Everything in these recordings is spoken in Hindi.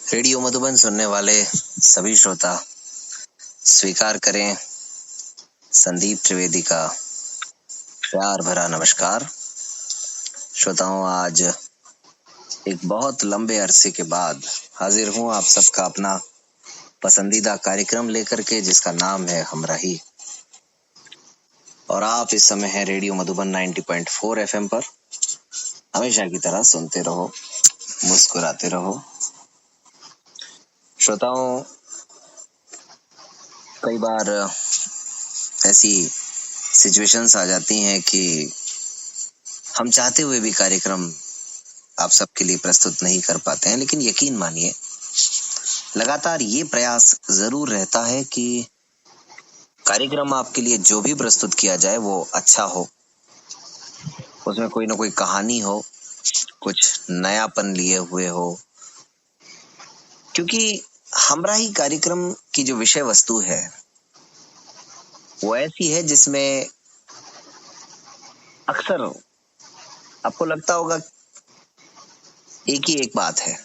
रेडियो मधुबन सुनने वाले सभी श्रोता स्वीकार करें संदीप त्रिवेदी का प्यार भरा नमस्कार। श्रोताओं, आज एक बहुत लंबे अरसे के बाद हाजिर हूँ आप सबका अपना पसंदीदा कार्यक्रम लेकर के, जिसका नाम है हमराही। और आप इस समय है रेडियो मधुबन 90.4 FM पर। हमेशा की तरह सुनते रहो, मुस्कुराते रहो। श्रोताओं, कई बार ऐसी सिचुएशंस आ जाती हैं कि हम चाहते हुए भी कार्यक्रम आप सबके लिए प्रस्तुत नहीं कर पाते हैं, लेकिन यकीन मानिए लगातार ये प्रयास जरूर रहता है कि कार्यक्रम आपके लिए जो भी प्रस्तुत किया जाए वो अच्छा हो, उसमें कोई ना कोई कहानी हो, कुछ नयापन लिए हुए हो। क्योंकि हमराही कार्यक्रम की जो विषय वस्तु है वो ऐसी है जिसमें अक्सर आपको लगता होगा एक ही एक बात है,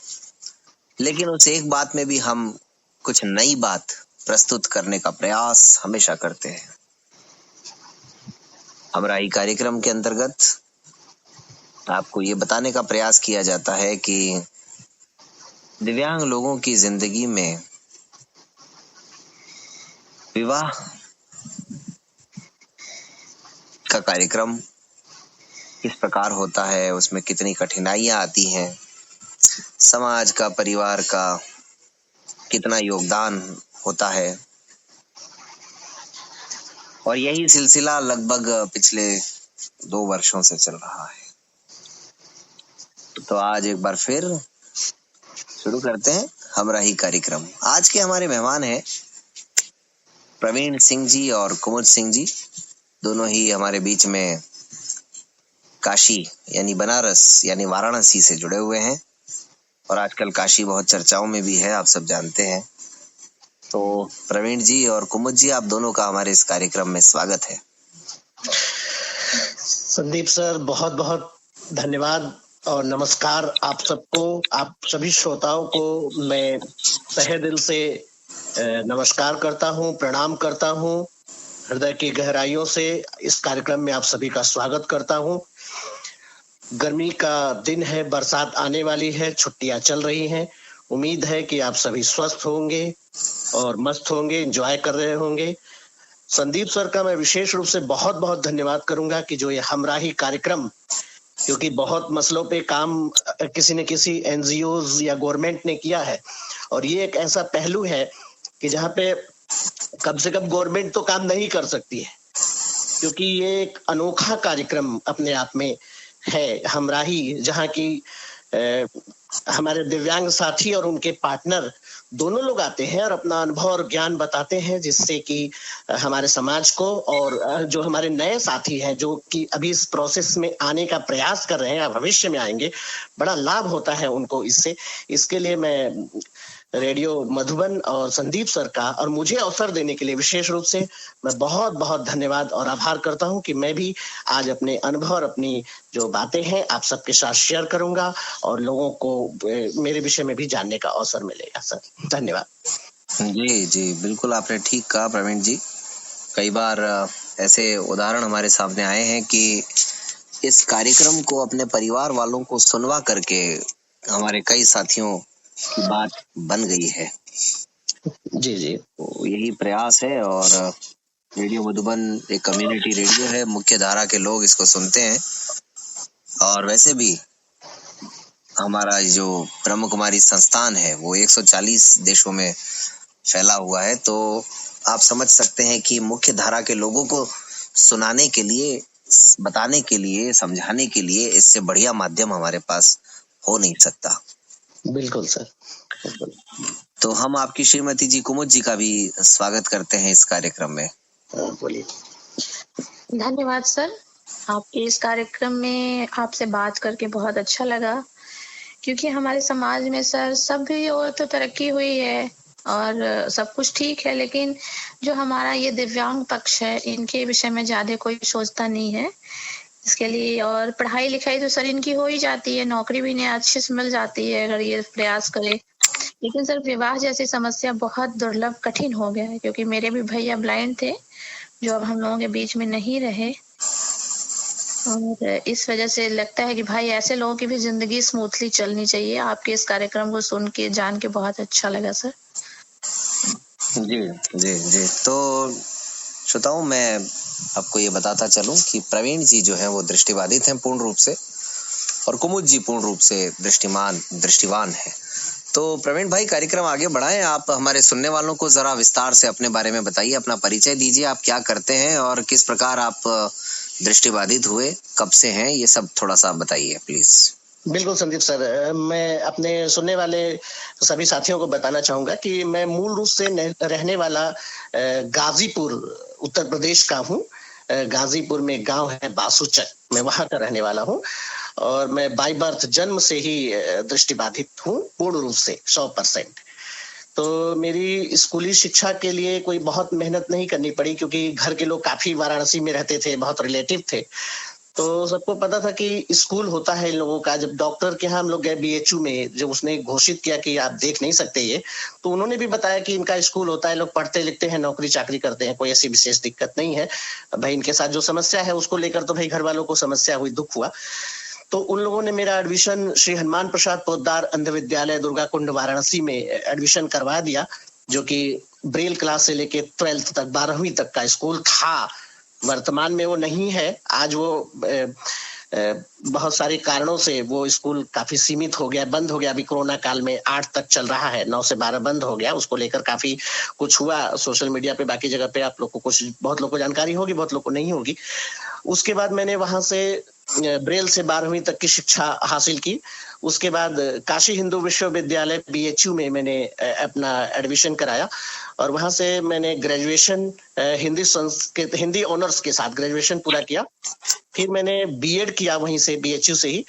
लेकिन उस एक बात में भी हम कुछ नई बात प्रस्तुत करने का प्रयास हमेशा करते हैं। हमराही कार्यक्रम के अंतर्गत आपको ये बताने का प्रयास किया जाता है कि दिव्यांग लोगों की जिंदगी में विवाह का कार्यक्रम किस प्रकार होता है, उसमें कितनी कठिनाइयां आती हैं, समाज का, परिवार का कितना योगदान होता है। और यही सिलसिला लगभग पिछले 2 वर्षों से चल रहा है। तो आज एक बार फिर शुरू करते हैं हमराही कार्यक्रम। आज के हमारे मेहमान हैं प्रवीण सिंह जी और कुमुद सिंह जी। दोनों ही हमारे बीच में काशी यानी बनारस यानी वाराणसी से जुड़े हुए हैं, और आजकल काशी बहुत चर्चाओं में भी है, आप सब जानते हैं। तो प्रवीण जी और कुमुद जी, आप दोनों का हमारे इस कार्यक्रम में स्वागत है। संदीप सर, बहुत बहुत धन्यवाद और नमस्कार आप सबको, आप सभी श्रोताओं को मैं तहे दिल से नमस्कार करता हूं, प्रणाम करता हूं, हृदय की गहराइयों से इस कार्यक्रम में आप सभी का स्वागत करता हूं। गर्मी का दिन है, बरसात आने वाली है, छुट्टियां चल रही हैं। उम्मीद है कि आप सभी स्वस्थ होंगे और मस्त होंगे, एंजॉय कर रहे होंगे। संदीप सर का मैं विशेष रूप से बहुत बहुत धन्यवाद करूंगा कि जो ये हमराही कार्यक्रम, क्योंकि बहुत मसलों पे काम किसी न किसी एनजीओज या गवर्नमेंट ने किया है, और ये एक ऐसा पहलू है कि जहाँ पे कम से कम गवर्नमेंट तो काम नहीं कर सकती है, क्योंकि ये एक अनोखा कार्यक्रम अपने आप में है हमराही, जहाँ की हमारे दिव्यांग साथी और उनके पार्टनर दोनों लोग आते हैं और अपना अनुभव और ज्ञान बताते हैं, जिससे कि हमारे समाज को और जो हमारे नए साथी हैं जो कि अभी इस प्रोसेस में आने का प्रयास कर रहे हैं या भविष्य में आएंगे, बड़ा लाभ होता है उनको इससे। इसके लिए मैं रेडियो मधुबन और संदीप सर का और मुझे अवसर देने के लिए विशेष रूप से मैं बहुत बहुत धन्यवाद और आभार करता हूं कि मैं भी आज अपने अनुभव और अपनी जो बातें हैं आप सबके साथ शेयर करूंगा और लोगों को मेरे विषय में भी जानने का अवसर मिलेगा। सर धन्यवाद। जी जी, बिल्कुल आपने ठीक कहा प्रवीण जी। कई बार ऐसे उदाहरण हमारे सामने आए हैं कि इस कार्यक्रम को अपने परिवार वालों को सुनवा करके हमारे कई साथियों की बात बन गई है। जी जी, तो यही प्रयास है। और रेडियो मधुबन एक कम्युनिटी रेडियो है, मुख्य धारा के लोग इसको सुनते हैं। और वैसे भी हमारा जो ब्रह्म कुमारी संस्थान है वो 140 देशों में फैला हुआ है, तो आप समझ सकते हैं कि मुख्य धारा के लोगों को सुनाने के लिए, बताने के लिए, समझाने के लिए इससे बढ़िया माध्यम हमारे पास हो नहीं सकता। बिल्कुल सर, बिल्कुल। तो हम आपकी श्रीमती जी कुमुद जी का भी स्वागत करते हैं इस कार्यक्रम में। बोलिए। धन्यवाद सर, आपके इस कार्यक्रम में आपसे बात करके बहुत अच्छा लगा, क्योंकि हमारे समाज में सर सभी और तो तरक्की हुई है और सब कुछ ठीक है, लेकिन जो हमारा ये दिव्यांग पक्ष है इनके विषय में ज्यादा कोई सोचता नहीं है इसके लिए। और पढ़ाई लिखाई तो सर इनकी हो ही जाती है, नौकरी भी इन्हें अच्छे से मिल जाती है अगर ये प्रयास करे, लेकिन सर विवाह जैसी समस्या बहुत दुर्लभ कठिन हो गया है, क्योंकि मेरे भी भैया ब्लाइंड थे जो अब हम लोगों के बीच में नहीं रहे, और इस वजह से लगता है कि भाई ऐसे लोगों की भी जिंदगी स्मूथली चलनी चाहिए। आपके इस कार्यक्रम को सुन के जान के बहुत अच्छा लगा सर। जी जी जी। तो श्रोताओं, मैं आपको ये बताता चलूं कि प्रवीण जी जो है वो दृष्टिबाधित हैं पूर्ण रूप से, और कुमुद जी पूर्ण रूप से दृष्टिवान है। तो प्रवीण भाई, कार्यक्रम आगे बढ़ाएं। आप हमारे सुनने वालों को जरा विस्तार से अपने बारे में बताइए, अपना परिचय दीजिए, आप क्या करते हैं और किस प्रकार आप दृष्टिबाधित हुए, कब से हैं, ये सब थोड़ा सा बताइए प्लीज। बिल्कुल संदीप सर, मैं अपने सुनने वाले सभी साथियों को बताना चाहूंगा कि मैं मूल रूप से रहने वाला गाजीपुर उत्तर प्रदेश का हूँ। गाजीपुर में गांव है बासुचक, मैं वहां का रहने वाला हूँ, और मैं बाय बर्थ जन्म से ही दृष्टिबाधित हूँ पूर्ण रूप से 100%। तो मेरी स्कूली शिक्षा के लिए कोई बहुत मेहनत नहीं करनी पड़ी, क्योंकि घर के लोग काफी वाराणसी में रहते थे, बहुत रिलेटिव थे, तो सबको पता था कि स्कूल होता है इन लोगों का। जब डॉक्टर के यहाँ हम लोग गए बीएचयू में, जब उसने घोषित किया कि आप देख नहीं सकते ये, तो उन्होंने भी बताया कि इनका स्कूल होता है, लोग पढ़ते लिखते हैं, नौकरी चाकरी करते हैं, कोई ऐसी विशेष दिक्कत नहीं है। भाई इनके साथ जो समस्या है उसको लेकर तो भाई घर वालों को समस्या हुई, दुख हुआ। तो उन लोगों ने मेरा एडमिशन श्री हनुमान प्रसाद पोद्दार अंध विद्यालय दुर्गा कुंड वाराणसी में एडमिशन करवा दिया, जो कि ब्रेल क्लास से लेके 12th तक, 12वीं तक का स्कूल था। वर्तमान में वो नहीं है, आज वो बहुत सारे कारणों से वो स्कूल काफी सीमित हो गया, बंद हो गया। अभी कोरोना काल में 8 तक चल रहा है, 9 से 12 बंद हो गया। उसको लेकर काफी कुछ हुआ सोशल मीडिया पे, बाकी जगह पे आप लोग को कुछ, बहुत लोग को जानकारी होगी, बहुत लोग को नहीं होगी। उसके बाद मैंने वहां से ब्रेल से 12वीं तक की शिक्षा हासिल की। उसके बाद काशी हिंदू विश्वविद्यालय बीएचयू में मैंने अपना एडमिशन कराया, और वहां से मैंने ग्रेजुएशन हिंदी ऑनर्स के साथ ग्रेजुएशन पूरा किया। फिर मैंने बीएड किया वहीं से, बीएचयू से ही।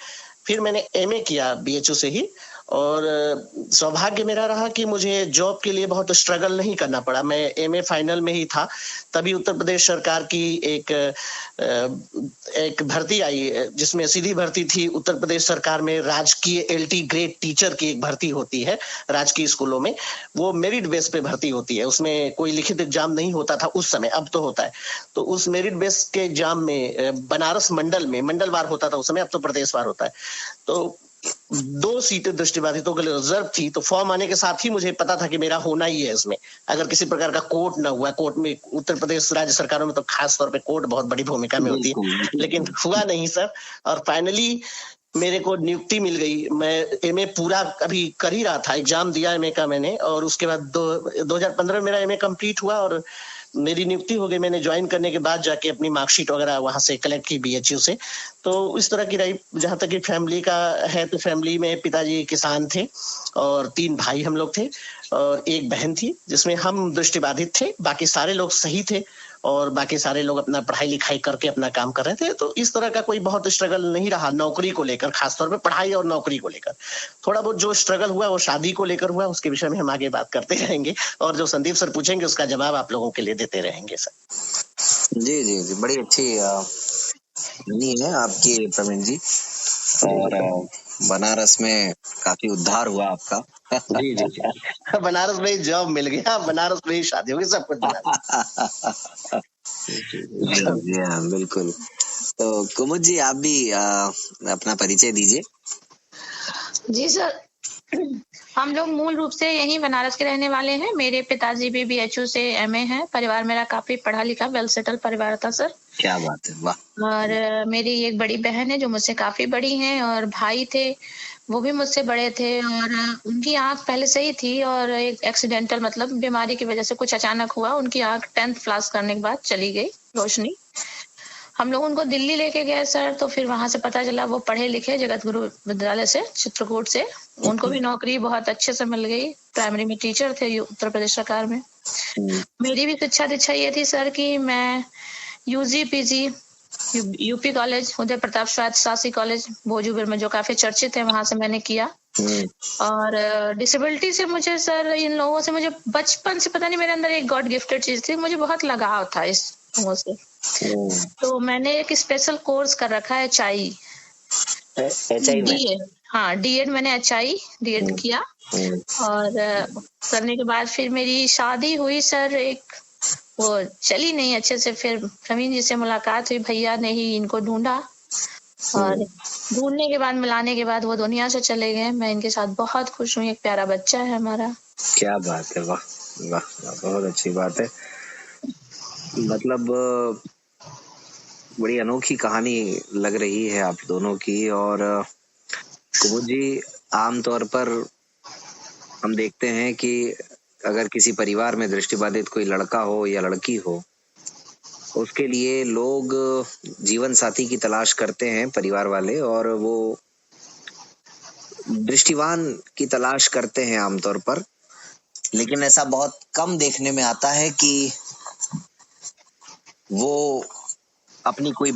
फिर मैंने एमए किया बीएचयू से ही, और सौभाग्य मेरा रहा कि मुझे जॉब के लिए बहुत स्ट्रगल नहीं करना पड़ा। मैं एमए फाइनल में ही था, तभी उत्तर प्रदेश सरकार की एक भर्ती आई, जिसमें सीधी भर्ती थी। उत्तर प्रदेश सरकार में राजकीय एलटी ग्रेड टीचर की एक भर्ती होती है राजकीय स्कूलों में, वो मेरिट बेस पे भर्ती होती है, उसमें कोई लिखित एग्जाम नहीं होता था उस समय, अब तो होता है। तो उस मेरिट बेस के एग्जाम में बनारस मंडल में, मंडलवार होता था उस समय, अब तो प्रदेशवार होता है। तो 2 सीटें दृष्टिबाधितों के लिए रिजर्व थी, तो फॉर्म आने के साथ ही मुझे पता था कि मेरा होना ही है इसमें, अगर किसी प्रकार का कोर्ट ना हुआ। कोर्ट में उत्तर प्रदेश राज्य सरकारों में तो खास तौर पे कोर्ट बहुत बड़ी भूमिका में होती है, लेकिन हुआ नहीं सर। और फाइनली मेरे को नियुक्ति मिल गई। मैं एमए पूरा अभी कर ही रहा था, एग्जाम दिया एमए का मैंने, और उसके बाद 2015 में मेरा एमए कंप्लीट हुआ और मेरी नियुक्ति हो गई। मैंने ज्वाइन करने के बाद जाके अपनी मार्कशीट वगैरह वहां से कलेक्ट की बीएचयू से। तो इस तरह की रही। जहां तक कि फैमिली का है, तो फैमिली में पिताजी किसान थे और 3 भाई हम लोग थे, और एक बहन थी, जिसमें हम दृष्टिबाधित थे, बाकी सारे लोग सही थे, और बाकी सारे लोग अपना पढ़ाई लिखाई करके अपना काम कर रहे थे। तो इस तरह का कोई बहुत स्ट्रगल नहीं रहा नौकरी को लेकर, खासतौर पे पढ़ाई और नौकरी को लेकर। थोड़ा बहुत जो स्ट्रगल हुआ वो शादी को लेकर हुआ, उसके विषय में हम आगे बात करते रहेंगे, और जो संदीप सर पूछेंगे उसका जवाब आप लोगों के लिए देते रहेंगे सर। जी जी जी, बड़ी अच्छी कहानी है आपकी प्रवीण जी, और बनारस में काफी उद्धार हुआ आपका। जी जी जी, बनारस में ही जॉब मिल गया, बनारस में ही शादी होगी, सब कुछ बनारस। जी हाँ, बिल्कुल। तो कुमुद जी, आप भी अपना परिचय दीजिए। जी सर, हम लोग मूल रूप से यहीं बनारस के रहने वाले हैं। मेरे पिताजी भी बीएचयू से एमए हैं। परिवार मेरा काफी पढ़ा लिखा वेल सेटल परिवार था सर। क्या बात है, वाह। और मेरी एक बड़ी बहन है जो मुझसे काफी बड़ी है, और भाई थे वो भी मुझसे बड़े थे, और उनकी आंख पहले से ही थी, और एक एक्सीडेंटल मतलब बीमारी की वजह से कुछ अचानक हुआ, उनकी आंख 10th पास करने के बाद चली गई रोशनी। हम लोग उनको दिल्ली लेके गए सर, तो फिर वहां से पता चला वो पढ़े लिखे जगत गुरु विद्यालय से, चित्रकूट से, उनको भी नौकरी बहुत अच्छे से मिल गई। प्राइमरी में टीचर थे उत्तर प्रदेश सरकार में। मेरी भी इच्छा ये थी सर कि मैं UG PG UP college, Uday Pratap शासी कॉलेज भोजूपुर में, जो काफी चर्चित है, वहां से मैंने किया। और डिसेबिलिटी से मुझे सर, इन लोगों से मुझे बचपन से पता नहीं, मेरे अंदर एक गॉड गिफ्टेड चीज थी, मुझे बहुत लगाव था इस लोगों से। तो मैंने एक स्पेशल कोर्स कर रखा है HI, हाँ, डीएड मैंने HI डीएड किया, और करने के बाद फिर मेरी शादी हुई सर। एक वो चली नहीं अच्छे से, फिर प्रवीण जी से मुलाकात हुई, भैया ने ही इनको ढूंढा और ढूंढने के बाद मिलाने के बाद वो दुनिया से चले गए। मैं इनके साथ बहुत खुश हूँ, एक प्यारा बच्चा है हमारा। क्या बात है, वाह वाह वाह, बहुत अच्छी बात है। मतलब बड़ी अनोखी कहानी लग रही है आप दोनों की। और कुमुद जी, आमतौर पर हम देखते हैं कि अगर किसी परिवार में दृष्टिबाधित कोई लड़का हो या लड़की हो, उसके लिए लोग जीवन साथी की तलाश करते हैं परिवार वाले, और वो दृष्टिवान की तलाश करते हैं आमतौर पर। लेकिन ऐसा बहुत कम देखने में आता है कि वो अपनी कोई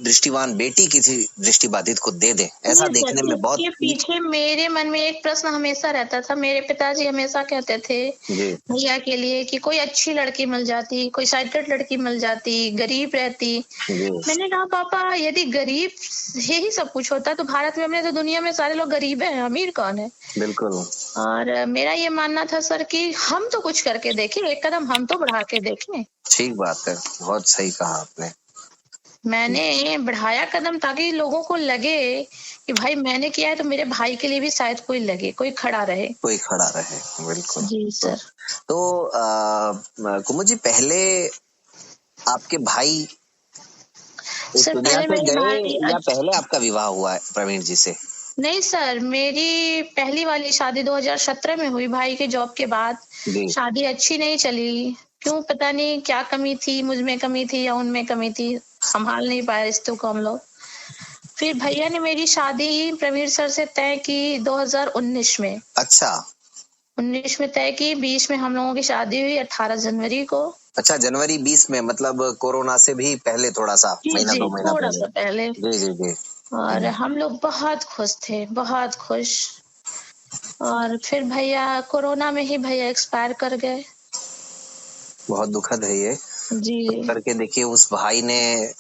दृष्टिवान बेटी किसी दृष्टिबाधित को दे दे। ऐसा देखने में बहुत। इसके पीछे मेरे मन में एक प्रश्न हमेशा रहता था। मेरे पिताजी हमेशा कहते थे भैया के लिए कि कोई अच्छी लड़की मिल जाती, कोई साइटेड लड़की मिल जाती, गरीब रहती। मैंने कहा पापा, यदि गरीब ही सब कुछ होता तो भारत में, हमने तो दुनिया में सारे लोग गरीब हैं, अमीर कौन है। बिल्कुल। और मेरा ये मानना था सर कि हम तो कुछ करके देखें, एक कदम हम तो बढ़ा के देखें। ठीक बात है, बहुत सही कहा आपने। मैंने बढ़ाया कदम ताकि लोगों को लगे कि भाई मैंने किया है तो मेरे भाई के लिए भी शायद कोई लगे, कोई खड़ा रहे। बिल्कुल जी सर। तो कुमुद जी, पहले आपके भाई इस सर दुनिया पहले से मेरे गए भाई या पहले आपका विवाह हुआ है प्रवीण जी से? नहीं सर, मेरी पहली वाली शादी 2017 में हुई। भाई के जॉब के बाद शादी अच्छी नहीं चली, क्यों पता नहीं, क्या कमी थी, मुझ में कमी थी या उनमें कमी थी, संभाल नहीं पाए रिश्तों को हम लोग। फिर भैया ने मेरी शादी प्रवीण सर से तय की 2019 में। अच्छा, 19 में तय की, 20 में हम लोगों की शादी हुई 18 जनवरी को। अच्छा, जनवरी 20 में, मतलब कोरोना से भी पहले थोड़ा सा, महीना 2 महीना थोड़ा सा पहले। जी। और हम लोग बहुत खुश थे, बहुत खुश। और फिर भैया कोरोना में ही भैया एक्सपायर कर गए। बहुत दुखद है ये जी। करके देखिए, उस भाई ने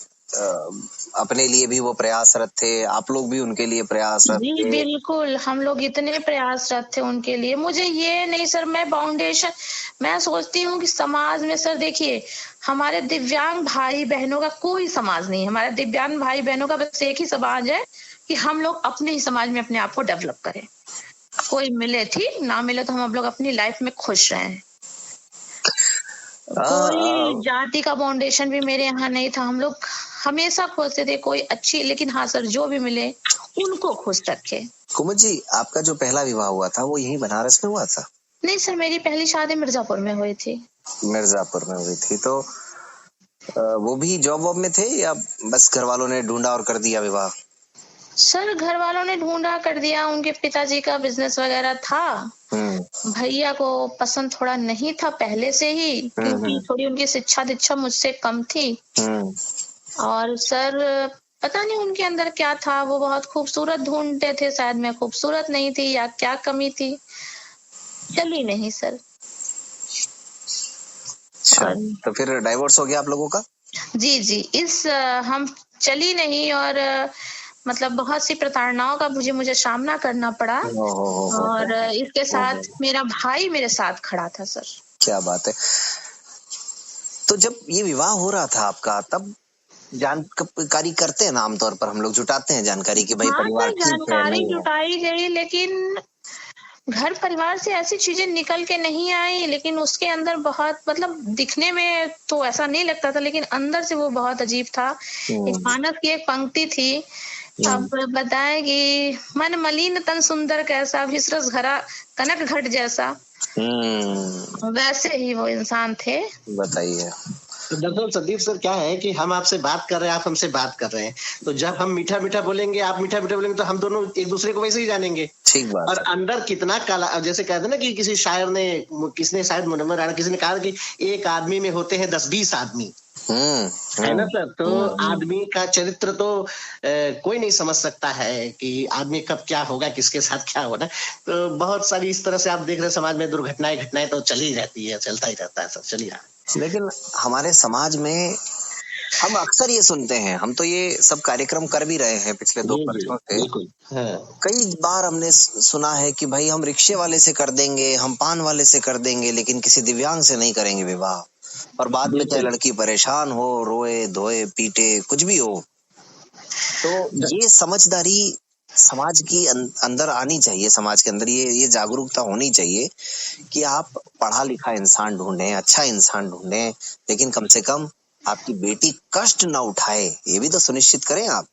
अपने लिए भी वो प्रयासरत थे, आप लोग भी उनके लिए प्रयासरत थे। जी बिल्कुल, हम लोग इतने प्रयासरत थे उनके लिए। मुझे ये नहीं सर, मैं सोचती हूँ कि समाज में सर देखिए, हमारे दिव्यांग भाई बहनों का कोई समाज नहीं है। हमारे दिव्यांग भाई बहनों का बस एक ही समाज है कि हम लोग अपने ही समाज में अपने आप को डेवलप करें। कोई मिले ठीक, ना मिले तो हम लोग अपनी लाइफ में खुश रहें। कोई जाति का फाउंडेशन भी मेरे यहाँ नहीं था। हम लोग हमेशा खोजते थे कोई अच्छी, लेकिन हाँ सर, जो भी मिले उनको खुश रखे। कुमुद जी, आपका जो पहला विवाह हुआ था वो यहीं बनारस में हुआ था? नहीं सर, मेरी पहली शादी मिर्जापुर में हुई थी। मिर्जापुर में हुई थी, तो वो भी जॉब वॉब में थे या बस घर वालों ने ढूंढा और कर दिया विवाह? सर घर वालों ने ढूंढा, कर दिया। उनके पिताजी का बिजनेस वगैरह था। भैया को पसंद थोड़ा नहीं था पहले से ही, क्योंकि थोड़ी उनकी शिक्षा दीक्षा मुझसे कम थी। और सर पता नहीं उनके अंदर क्या था, वो बहुत खूबसूरत ढूंढते थे, शायद मैं खूबसूरत नहीं थी या क्या कमी थी, चली नहीं सर। तो फिर डाइवोर्स हो गया आप लोगों का? जी, हम चली नहीं, और मतलब बहुत सी प्रताड़नाओं का मुझे सामना करना पड़ा। और इसके साथ मेरा भाई मेरे साथ खड़ा था सर। क्या बात है। तो जब ये विवाह हो रहा था आपका, तब जानकारी करते हैं ना, आमतौर पर हम लोग जुटाते हैं जानकारी कि भाई परिवार ठीक है, जानकारी जुटाई गई, लेकिन घर परिवार से ऐसी चीजें निकल के नहीं आई। लेकिन उसके अंदर बहुत, मतलब दिखने में तो ऐसा नहीं लगता था, लेकिन अंदर से वो बहुत अजीब था। एक मानस की एक पंक्ति थी, अब बताए कि मन मलिन तन सुंदर कैसा, विसरस घरा कनक घट जैसा। वैसे ही वो इंसान थे। बताइए। तो दरअसल संदीप सर क्या है कि हम आपसे बात कर रहे हैं, आप हमसे बात कर रहे हैं, तो जब हम मीठा मीठा बोलेंगे, आप मीठा मीठा बोलेंगे, तो हम दोनों एक दूसरे को वैसे ही जानेंगे। ठीक बात। और अंदर कितना काला, जैसे कहते हैं ना कि किसी शायर ने, किसने शायद मुनव्वर राणा किसी ने कहा कि एक आदमी में होते हैं 10-20 आदमी, है ना सर। तो आदमी का चरित्र तो कोई नहीं समझ सकता है कि आदमी कब क्या होगा, किसके साथ क्या होना। तो बहुत सारी इस तरह से आप देख रहे हैं समाज में घटनाएं तो चली रहती है, चलता ही रहता है, सब चली रहा है। लेकिन हमारे समाज में हम अक्सर ये सुनते हैं, हम तो ये सब कार्यक्रम कर भी रहे हैं पिछले 2 वर्षों से। बिल्कुल। हाँ। कई बार हमने सुना है कि भाई हम रिक्शे वाले से कर देंगे, हम पान वाले से कर देंगे, लेकिन किसी दिव्यांग से नहीं करेंगे विवाह। और बाद में चाहे लड़की परेशान हो, रोए धोए पीटे कुछ भी हो, तो ये समझदारी समाज की अंदर आनी चाहिए। समाज के अंदर ये जागरूकता होनी चाहिए कि आप पढ़ा लिखा इंसान ढूंढें, अच्छा इंसान ढूंढें, लेकिन कम से कम आपकी बेटी कष्ट ना उठाए, ये भी तो सुनिश्चित करें आप।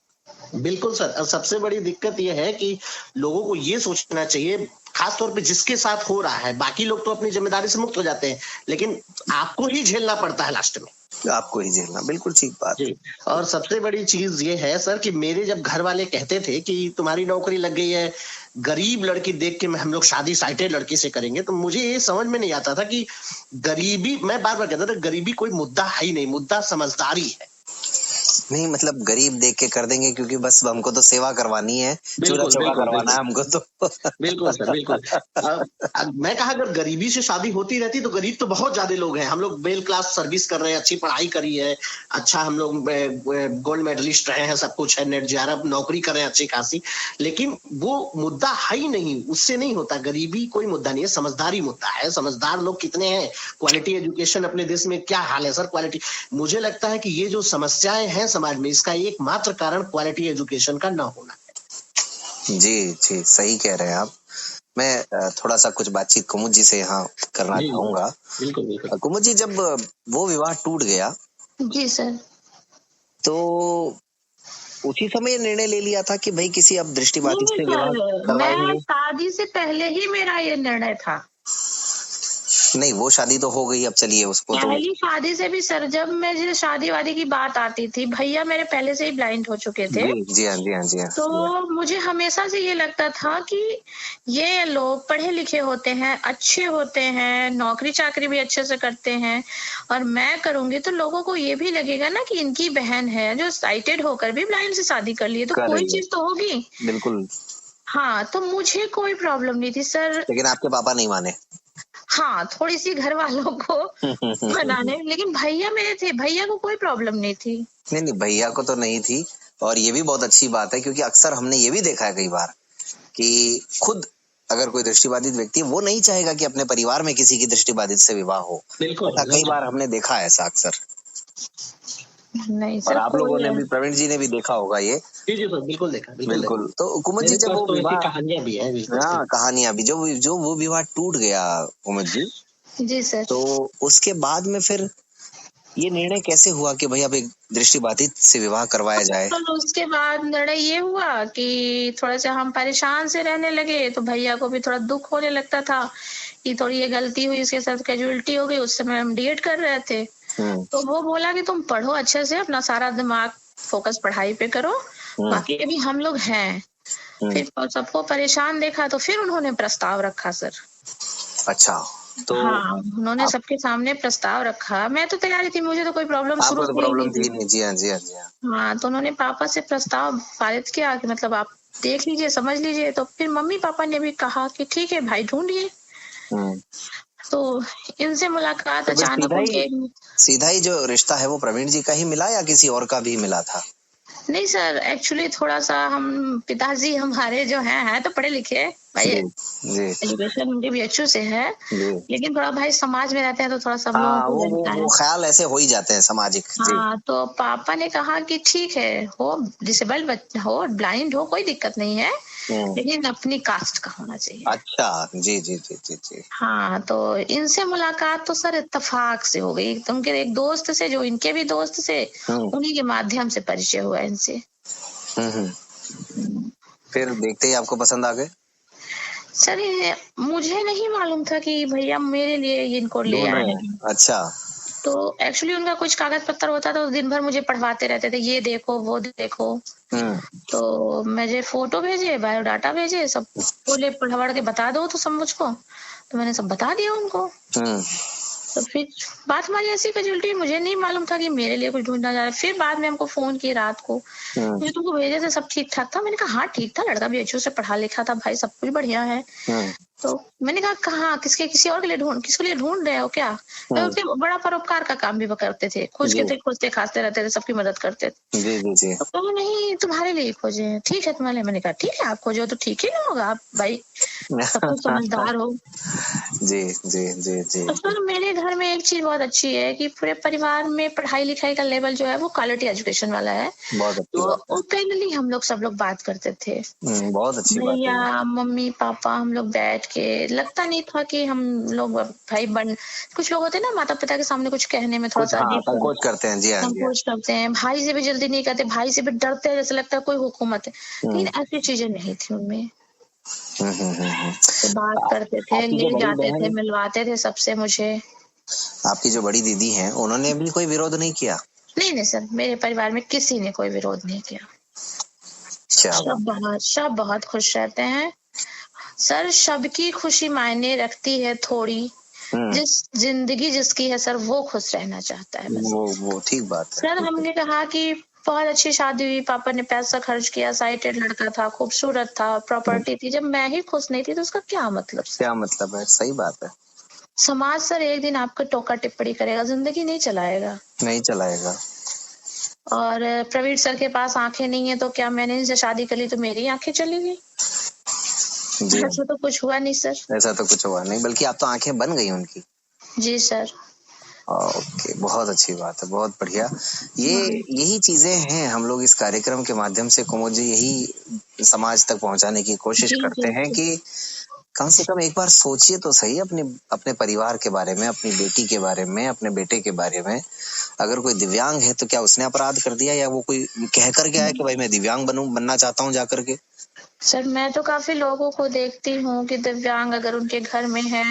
बिल्कुल सर। सबसे बड़ी दिक्कत यह है कि लोगों को ये सोचना चाहिए, खास तौर पे जिसके साथ हो रहा है, बाकी लोग तो अपनी जिम्मेदारी से मुक्त हो जाते हैं, लेकिन आपको ही झेलना पड़ता है लास्ट में। आपको ही झेलना, बिल्कुल ठीक बात जी। और सबसे बड़ी चीज ये है सर कि मेरे जब घर वाले कहते थे कि तुम्हारी नौकरी लग गई है, गरीब लड़की देख के हम लोग शादी साइटेड लड़की से करेंगे, तो मुझे ये समझ में नहीं आता था कि गरीबी, मैं बार बार कहता था गरीबी कोई मुद्दा है ही नहीं, मुद्दा समझदारी है। नहीं मतलब गरीब देख के कर देंगे क्योंकि बस हमको तो सेवा करवानी है, चूल्हा चौका करवाना है हमको तो। बिल्कुल सर, बिल्कुल। मैं कहा अगर गरीबी से शादी होती रहती तो गरीब तो बहुत ज्यादा लोग हैं, हम लोग वेल क्लास सर्विस कर रहे हैं, अच्छी पढ़ाई करी है, अच्छा हम लोग गोल्ड मेडलिस्ट रहे हैं, सब कुछ है, नेट JRF नौकरी कर रहे हैं अच्छी खासी, लेकिन वो मुद्दा है ही नहीं, उससे नहीं होता। गरीबी कोई मुद्दा नहीं है, समझदारी मुद्दा है। समझदार लोग कितने हैं, क्वालिटी एजुकेशन अपने देश में क्या हाल है सर, क्वालिटी। मुझे लगता है कि ये जो समस्याएं हैं समाज में, इसका एकमात्र कारण क्वालिटी एजुकेशन का ना होना है। जी जी, सही कह रहे हैं आप। मैं थोड़ा सा कुछ बातचीत कुमुद जी से यहाँ करना चाहूंगा। बिल्कुल बिल्कुल। कुमुद जी, जब वो विवाह टूट गया जी सर, तो उसी समय निर्णय ले लिया था कि भाई किसी अब दृष्टिबाधित से विवाह करवाएंगे? मैं शादी से पहले ही मेरा ये निर्णय था। नहीं, वो शादी तो हो गई, अब चलिए उसको तो। पहली शादी से भी सर, जब मेरी शादी वादी की बात आती थी, भैया मेरे पहले से ही ब्लाइंड हो चुके थे। जी हाँ, जी हाँ, जी हाँ। तो मुझे हमेशा से ये लगता था कि ये लोग पढ़े लिखे होते हैं, अच्छे होते हैं, नौकरी चाकरी भी अच्छे से करते हैं, और मैं करूंगी तो लोगों को ये भी लगेगा ना कि इनकी बहन है जो साइटेड होकर भी ब्लाइंड से शादी कर ली है, तो कोई चीज तो होगी। बिल्कुल। हाँ, तो मुझे कोई प्रॉब्लम नहीं थी सर। लेकिन आपके पापा नहीं माने? हाँ, थोड़ी सी घर वालों को मनाने, लेकिन भैया मेरे थे, भैया को कोई प्रॉब्लम नहीं थी। नहीं, भैया को तो नहीं थी, और ये भी बहुत अच्छी बात है, क्योंकि अक्सर हमने ये भी देखा है कई बार कि खुद अगर कोई दृष्टिबाधित व्यक्ति है, वो नहीं चाहेगा कि अपने परिवार में किसी की दृष्टिबाधित से विवाह हो। बिल्कुल, कई बार हमने देखा है ऐसा अक्सर। नहीं सर, और आप लोगों ने भी, प्रवीण जी ने भी देखा होगा ये। जी सर, बिल्कुल देखा, बिल्कुल। तो कुमुद जी, जब वो विवाह, कहानियां भी है, हाँ कहानियां भी, जो वो विवाह टूट गया कुमुद जी, जी सर, तो उसके बाद में फिर ये निर्णय कैसे हुआ कि भाई अब एक दृष्टिबाधित से विवाह करवाया जाए? तो उसके बाद निर्णय ये हुआ कि थोड़ा सा हम परेशान से रहने लगे, तो भैया को भी थोड़ा दुख होने लगता था कि थोड़ी ये गलती हुई, इसके साथ कैजुअलिटी हो गई। उस समय हम डीएड कर रहे थे, तो वो बोला कि तुम पढ़ो अच्छे से, अपना सारा दिमाग फोकस पढ़ाई पे करो, बाकी अभी हम लोग हैं। फिर सबको परेशान देखा तो फिर उन्होंने प्रस्ताव रखा सर। अच्छा, तो हाँ, उन्होंने सबके सामने प्रस्ताव रखा। मैं तो तैयारी थी, मुझे तो कोई प्रॉब्लम शुरू से प्रॉब्लम थी नहीं। जी हाँ, जी हाँ, जी हाँ। हाँ, तो उन्होंने पापा से प्रस्ताव पारित किया कि मतलब आप देख लीजिए, समझ लीजिए। तो फिर मम्मी पापा ने भी कहा कि ठीक है भाई, ढूंढिए। तो इनसे मुलाकात अचानक सीधा ही जो रिश्ता है वो प्रवीण जी का ही मिला या किसी और का भी मिला था? नहीं सर, एक्चुअली थोड़ा सा हम पिताजी हमारे जो हैं तो पढ़े लिखे भाई, एजुकेशन उनके भी अच्छे से है, लेकिन थोड़ा भाई समाज में रहते हैं तो थोड़ा सब लोगों को वो ख्याल ऐसे हो ही जाते हैं सामाजिक। हाँ, तो पापा ने कहा कि ठीक है, हो डिसेबल्ड हो, ब्लाइंड हो, कोई दिक्कत नहीं है, लेकिन अपनी कास्ट का होना चाहिए। अच्छा, जी जी जी जी जी। हाँ, तो इनसे मुलाकात तो सर इत्तेफाक से हो गई। उनके एक दोस्त से, जो इनके भी दोस्त से, उन्हीं के माध्यम से परिचय हुआ इनसे। फिर देखते ही आपको पसंद आ गए? सर मुझे नहीं मालूम था कि भैया मेरे लिए इनको ले आए हैं। अच्छा। तो एक्चुअली उनका कुछ कागज पत्तर होता था, तो दिन भर मुझे पढ़वाते रहते थे, ये देखो वो देखो। तो मुझे फोटो भेजे, बायोडाटा भेजे, सब बोले पढ़ के बता दो तो सब मुझको। तो मैंने सब बता दिया उनको। तो फिर बात हमारी ऐसी कैजुअलिटी, मुझे नहीं मालूम था कि मेरे लिए कुछ ढूंढना जा रहा है। फिर बाद में हमको फोन किए रात को, मुझे तुमको भेजे थे, सब ठीक ठाक था। मैंने कहा हाँ ठीक था, लड़का भी अच्छे से पढ़ा लिखा था भाई, सब कुछ बढ़िया है। तो मैंने कहा कहाँ, किसी और के लिए किसके लिए ढूंढ रहे हो क्या? तो बड़ा परोपकार का काम भी करते थे, खोजते खाते रहते थे, सबकी मदद करते थे। जी। तो कहा नहीं तुम्हारे लिए खोजे हैं, ठीक है तुम्हारे लिए। मैंने कहा ठीक है, आप खोजे तो ठीक ही ना होगा, आप भाई सब कुछ समझदार हो। जी। तो सर मेरे घर में एक चीज बहुत अच्छी है कि पूरे परिवार में पढ़ाई लिखाई का लेवल जो है वो क्वालिटी एजुकेशन वाला है। तो ओपनली हम लोग सब लोग बात करते थे, बहुत अच्छी बात है। भैया मम्मी पापा हम लोग बैठ के, लगता नहीं था कि हम लोग भाई कुछ लोग होते हैं ना माता पिता के सामने कुछ कहने में थोड़ा सा संकोच करते हैं। जी हाँ, संकोच करते हैं, भाई से भी जल्दी नहीं कहते, भाई से भी डरते हैं, जैसे लगता है कोई हुकूमत है। लेकिन ऐसी चीजें नहीं थी उनमें। तो बात करते थे, ले जाते थे, मिलवाते थे सबसे मुझे। आपकी जो बड़ी दीदी हैं उन्होंने भी कोई विरोध नहीं किया? नहीं सर, मेरे परिवार में किसी ने कोई विरोध नहीं किया। सब बहुत खुश रहते हैं सर। सबकी खुशी मायने रखती है थोड़ी, जिस जिंदगी जिसकी है सर वो खुश रहना चाहता है बस। वो ठीक बात है सर। हमने कहा कि बहुत अच्छी शादी हुई, पापा ने पैसा खर्च किया, साइटेड लड़का था, खूबसूरत था, प्रॉपर्टी थी, जब मैं ही खुश नहीं थी तो उसका क्या मतलब? क्या मतलब है? सही बात है। समाज सर एक दिन आपको टोका टिप्पणी करेगा, जिंदगी नहीं चलाएगा। और प्रवीण सर के पास आंखें नहीं है तो क्या मैंने इनसे शादी कर ली तो मेरी आंखें चली गई? ऐसा तो कुछ हुआ नहीं सर। ऐसा तो कुछ हुआ नहीं, बल्कि आप तो आंखें बन गई उनकी। जी सर। ओके, बहुत अच्छी बात है, बहुत बढ़िया। यही चीजें हैं, हम लोग इस कार्यक्रम के माध्यम से कुमुद जी यही समाज तक पहुंचाने की कोशिश करते हैं कि कम से कम एक बार सोचिए तो सही अपने परिवार के बारे में, अपनी बेटी के बारे में, अपने बेटे के बारे में। अगर कोई दिव्यांग है तो क्या उसने अपराध कर दिया, या वो कोई कह कर के आया कि भाई मैं दिव्यांग बनना चाहता हूँ जाकर के? सर मैं तो काफी लोगों को देखती हूँ कि दिव्यांग अगर उनके घर में है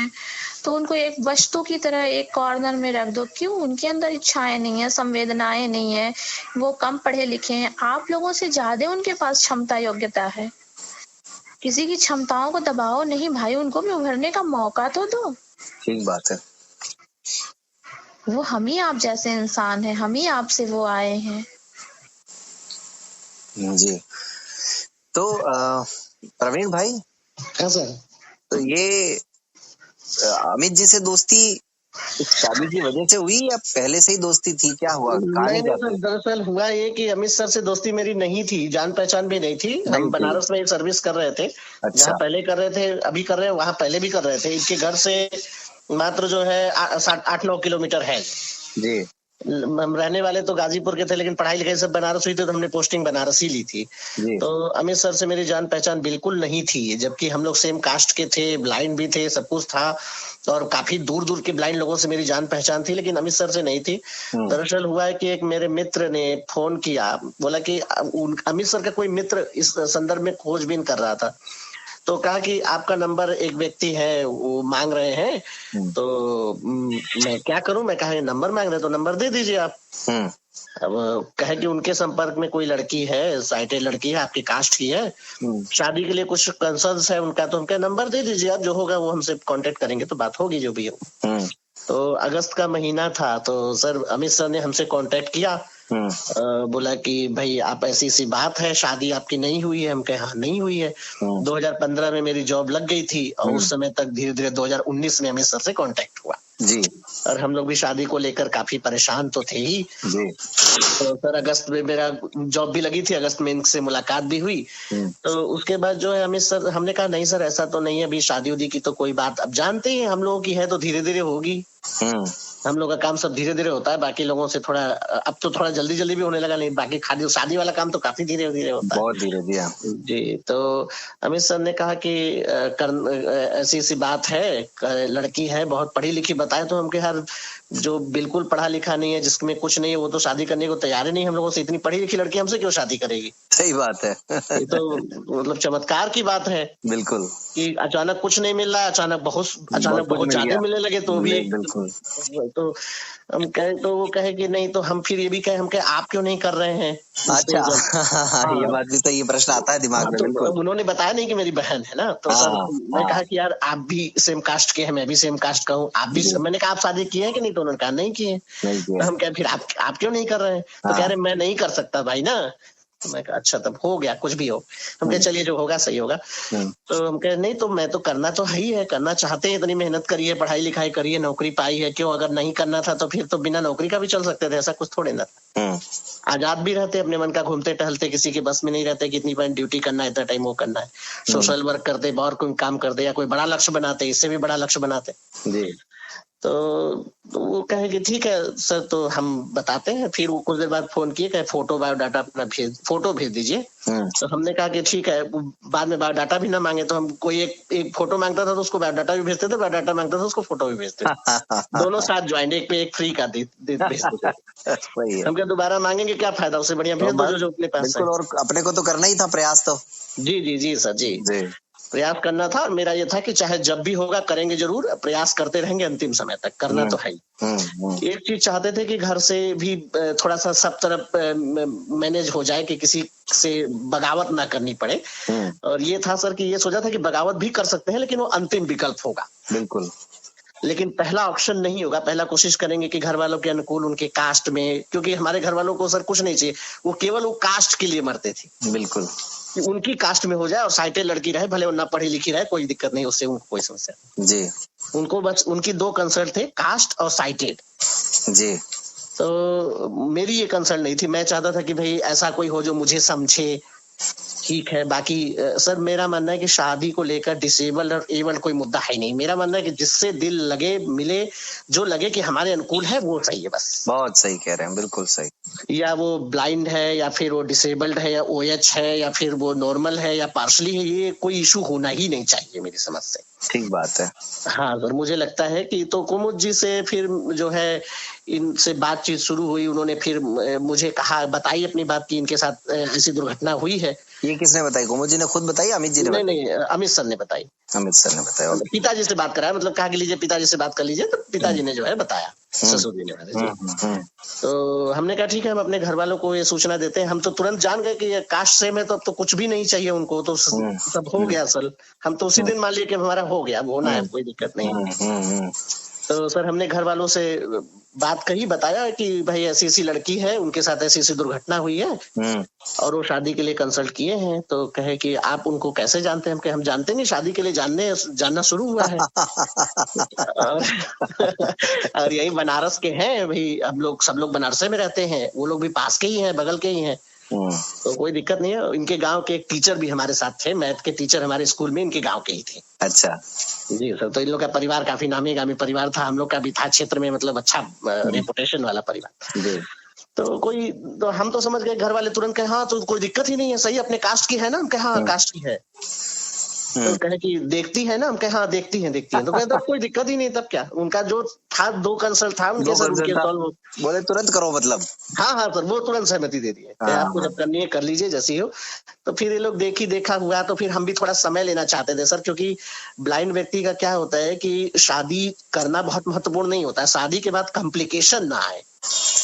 तो उनको एक वस्तु की तरह एक कॉर्नर में रख दो। क्यों? उनके अंदर इच्छाएं नहीं है, संवेदनाएं नहीं है, वो कम पढ़े लिखे हैं, आप लोगों से ज्यादा उनके पास क्षमता योग्यता है। किसी की क्षमताओं को दबाओ नहीं भाई, उनको भी उभरने का मौका तो दो। ठीक बात है। वो हम ही आप जैसे इंसान हैं, हम ही आपसे वो आए हैं। जी। तो प्रवीण भाई। हाँ सर। तो ये अमित जी से दोस्ती शादी की वजह से हुई या पहले से ही दोस्ती थी? क्या हुआ? नहीं सर, दरअसल हुआ ये कि अमित सर से दोस्ती मेरी नहीं थी, जान पहचान भी नहीं थी। हम बनारस में सर्विस कर रहे थे। जहाँ पहले कर रहे थे, अभी कर रहे हैं, वहाँ पहले भी कर रहे थे। इनके घर से मात्र जो है 8-9 किलोमीटर है। जी। हम रहने वाले तो गाजीपुर के थे, लेकिन पढ़ाई लिखाई सब बनारस हुई थी, तो हमने पोस्टिंग बनारस ही ली थी। तो अमित सर से मेरी जान पहचान बिल्कुल नहीं थी, जबकि हम लोग सेम कास्ट के थे, ब्लाइंड भी थे, सब कुछ था, और काफी दूर दूर के ब्लाइंड लोगों से मेरी जान पहचान थी, लेकिन अमित सर से नहीं थी। दरअसल हुआ है कि एक मेरे मित्र ने फोन किया, बोला कि अमित सर का कोई मित्र इस संदर्भ में खोजबीन कर रहा था, तो कहा कि आपका नंबर एक व्यक्ति है वो मांग रहे हैं, तो मैं क्या करूं? मैं कहा नंबर मांग रहे तो नंबर दे दीजिए आप। अब कहे कि उनके संपर्क में कोई लड़की है, साइटेड लड़की है, आपकी कास्ट की है, शादी के लिए कुछ कंसर्न्स है उनका, तो उनका नंबर दे दीजिए आप, जो होगा वो हमसे कांटेक्ट करेंगे, तो बात होगी जो भी हो। तो अगस्त का महीना था, तो सर अमित सर ने हमसे कांटेक्ट किया। बोला कि भाई आप ऐसी बात है, शादी आपकी नहीं हुई है। हम कहे हाँ नहीं हुई है। 2015 में मेरी जॉब लग गई थी, और उस समय तक धीरे धीरे 2019 में अमित सर से कांटेक्ट हुआ जी। और हम लोग भी शादी को लेकर काफी परेशान तो थे ही जी। तो सर अगस्त में मेरा जॉब भी लगी थी, अगस्त में इनसे मुलाकात भी हुई। तो उसके बाद जो है अमित सर, हमने कहा नहीं सर ऐसा तो नहीं है, अभी शादी उदी की तो कोई बात, अब जानते ही हम लोगों की है तो धीरे धीरे होगी। हम लोग का काम सब धीरे धीरे होता है, बाकी लोगों से थोड़ा, अब तो थोड़ा जल्दी जल्दी भी होने लगा, नहीं बाकी शादी वाला काम तो काफी धीरे धीरे होता है, बहुत धीरे धीरे जी। तो अमित सर ने कहा कि ऐसी बात है, लड़की है बहुत पढ़ी लिखी, बताए तो हमके यार जो बिल्कुल पढ़ा लिखा नहीं है, जिसमें कुछ नहीं है, वो तो शादी करने को तैयार ही नहीं हम लोगों से। इतनी पढ़ी लिखी लड़की हमसे क्यों शादी करेगी? सही बात है। ये तो मतलब चमत्कार की बात है बिल्कुल कि अचानक कुछ नहीं मिल रहा है, अचानक बहुत मिल गया। ज्यादा मिलने लगे तो भी बिल्कुल तो हम कहे, तो वो कहे कि नहीं, तो हम फिर ये भी कहे, हम कहे आप क्यों नहीं कर रहे हैं? अच्छा। हाँ, ये बात भी तो, ये प्रश्न आता है दिमाग में। तो बिल्कुल उन्होंने बताया नहीं कि मेरी बहन है ना, तो सर मैं कहा कि यार आप भी सेम कास्ट के हैं, मैं भी सेम कास्ट का हूँ, आप भी। मैंने कहा आप शादी किए हैं कि नहीं? तो उन्होंने कहा नहीं किए। तो हम कहे फिर आप क्यों नहीं कर रहे हैं? तो कह रहे मैं नहीं कर सकता भाई ना। तो मैं कहा अच्छा, तब हो गया, कुछ भी हो। हम कहे चलिए जो होगा सही होगा। तो हम कहे नहीं, तो मैं तो करना तो है ही है, करना चाहते हैं, इतनी मेहनत करिए, पढ़ाई लिखाई करिए, नौकरी पाई है, क्यों? अगर नहीं करना था तो फिर तो बिना नौकरी का भी चल सकते थे, ऐसा कुछ थोड़े ना था। आजाद भी रहते, अपने मन का घूमते टहलते, किसी के बस में नहीं रहते कि इतनी टाइम ड्यूटी करना है, इतना टाइम वो करना है। सोशल वर्क करते, और कोई काम करते, या कोई बड़ा लक्ष्य बनाते, इससे भी बड़ा लक्ष्य बनाते जी। तो वो कहे कि ठीक है सर, तो हम बताते हैं। फिर वो कुछ देर बाद फोन किए, कहे फोटो बायोडाटा अपना फोटो भेज दीजिए। तो हमने कहा कि ठीक है। बाद में बायोडाटा भी ना मांगे तो हम, कोई एक फोटो मांगता था तो उसको बायोडाटा भी भेजते थे, बायोडाटा मांगता था उसको फोटो भी भेजते थे। दोनों साथ ज्वाइंट, एक पे एक फ्री का भेज देते। हम क्या दोबारा मांगेंगे, क्या फायदा? उससे बढ़िया भेज दो जो अपने पास है। और अपने को तो करना ही था प्रयास तो। जी सर जी प्रयास करना था। मेरा ये था कि चाहे जब भी होगा करेंगे जरूर, प्रयास करते रहेंगे अंतिम समय तक, करना तो है ही। एक चीज चाहते थे कि घर से भी थोड़ा सा सब तरफ मैनेज हो जाए, कि किसी से बगावत ना करनी पड़े। और ये था सर कि ये सोचा था कि बगावत भी कर सकते हैं, लेकिन वो अंतिम विकल्प होगा। बिल्कुल। लेकिन पहला ऑप्शन नहीं होगा। पहला कोशिश करेंगे कि घर वालों के अनुकूल, उनके कास्ट में, क्योंकि हमारे घर वालों को सर कुछ नहीं चाहिए, वो केवल वो कास्ट के लिए मरते थे। बिल्कुल, उनकी कास्ट में हो जाए और साइटेड लड़की रहे, भले वो ना पढ़ी लिखी रहे, कोई दिक्कत नहीं, उससे उनको कोई समस्या जी। उनको बस उनकी दो कंसर्न थे, कास्ट और साइटेड जी। तो मेरी ये कंसर्न नहीं थी। मैं चाहता था कि भाई ऐसा कोई हो जो मुझे समझे, ठीक है। बाकी सर मेरा मानना है कि शादी को लेकर डिसेबल और एबल कोई मुद्दा है नहीं। मेरा मानना है कि जिससे दिल लगे, मिले, जो लगे कि हमारे अनुकूल है, वो सही है बस। बहुत सही कह रहे हैं, बिल्कुल सही। या वो ब्लाइंड है, या फिर वो डिसेबल्ड है, या OH है, या फिर वो नॉर्मल है, या पार्शली है, ये कोई इशू होना ही नहीं चाहिए मेरी समझ से। ठीक बात है। हाँ सर, मुझे लगता है कि तो कुमुद जी से फिर जो है इनसे बातचीत शुरू हुई। उन्होंने फिर मुझे कहा, बताई अपनी बात की इनके साथ ऐसी दुर्घटना हुई है। ये किसने बताई? कुमुद जी ने खुद बताई, अमित जी ने? नहीं, अमित सर ने बताई। अमित सर ने बताया। पिताजी से बात कराया, मतलब कहा कि लीजिए पिताजी से बात कर लीजिए, तो पिताजी ने जो है बताया, ससुर जी ने। तो हमने कहा ठीक है, हम अपने घर वालों को ये सूचना देते हैं। हम तो तुरंत जान गए कि ये कास्ट सेम है, तो अब तो कुछ भी नहीं चाहिए उनको, तो सब हो गया सर। हम तो उसी दिन मान लिए कि हमारा हो गया, अब होना है, कोई दिक्कत नहीं। तो सर हमने घर वालों से बात कही, बताया कि भाई ऐसी ऐसी लड़की है, उनके साथ ऐसी ऐसी दुर्घटना हुई है और वो शादी के लिए कंसल्ट किए हैं। तो कहे कि आप उनको कैसे जानते हैं? हम जानते नहीं, शादी के लिए जानना शुरू हुआ है। और यही बनारस के हैं भाई, हम लोग सब लोग बनारस में रहते हैं, वो लोग भी पास के ही हैं, बगल के ही हैं, तो कोई दिक्कत नहीं है। इनके गांव के एक टीचर भी हमारे साथ थे, मैथ के टीचर हमारे स्कूल में इनके गांव के ही थे। अच्छा जी सर, तो इन लोग का परिवार काफी नामी गामी परिवार था, हम लोग का भी था क्षेत्र में, मतलब अच्छा रेपुटेशन वाला परिवार जी। तो हम तो समझ गए, घर वाले तुरंत कहे हाँ तो कोई दिक्कत ही नहीं है, सही अपने कास्ट की है ना? हम कहे हाँ कास्ट की है। तो कहे कि देखती है ना? हम कहे हाँ देखती है। तो कहे तब कोई दिक्कत ही नहीं, तब क्या? उनका जो था, दो कंसल्ट था उनके सर, उनके बोले तुरंत करो, मतलब हाँ सर, वो तुरंत सहमति दे दिए, आपको जब करनी है कर लीजिए, जैसी हो। तो फिर ये लोग देखा हुआ, तो फिर हम भी थोड़ा समय लेना चाहते थे सर, क्योंकि ब्लाइंड व्यक्ति का क्या होता है कि शादी करना बहुत महत्वपूर्ण नहीं होता है, शादी के बाद कॉम्प्लिकेशन ना आए।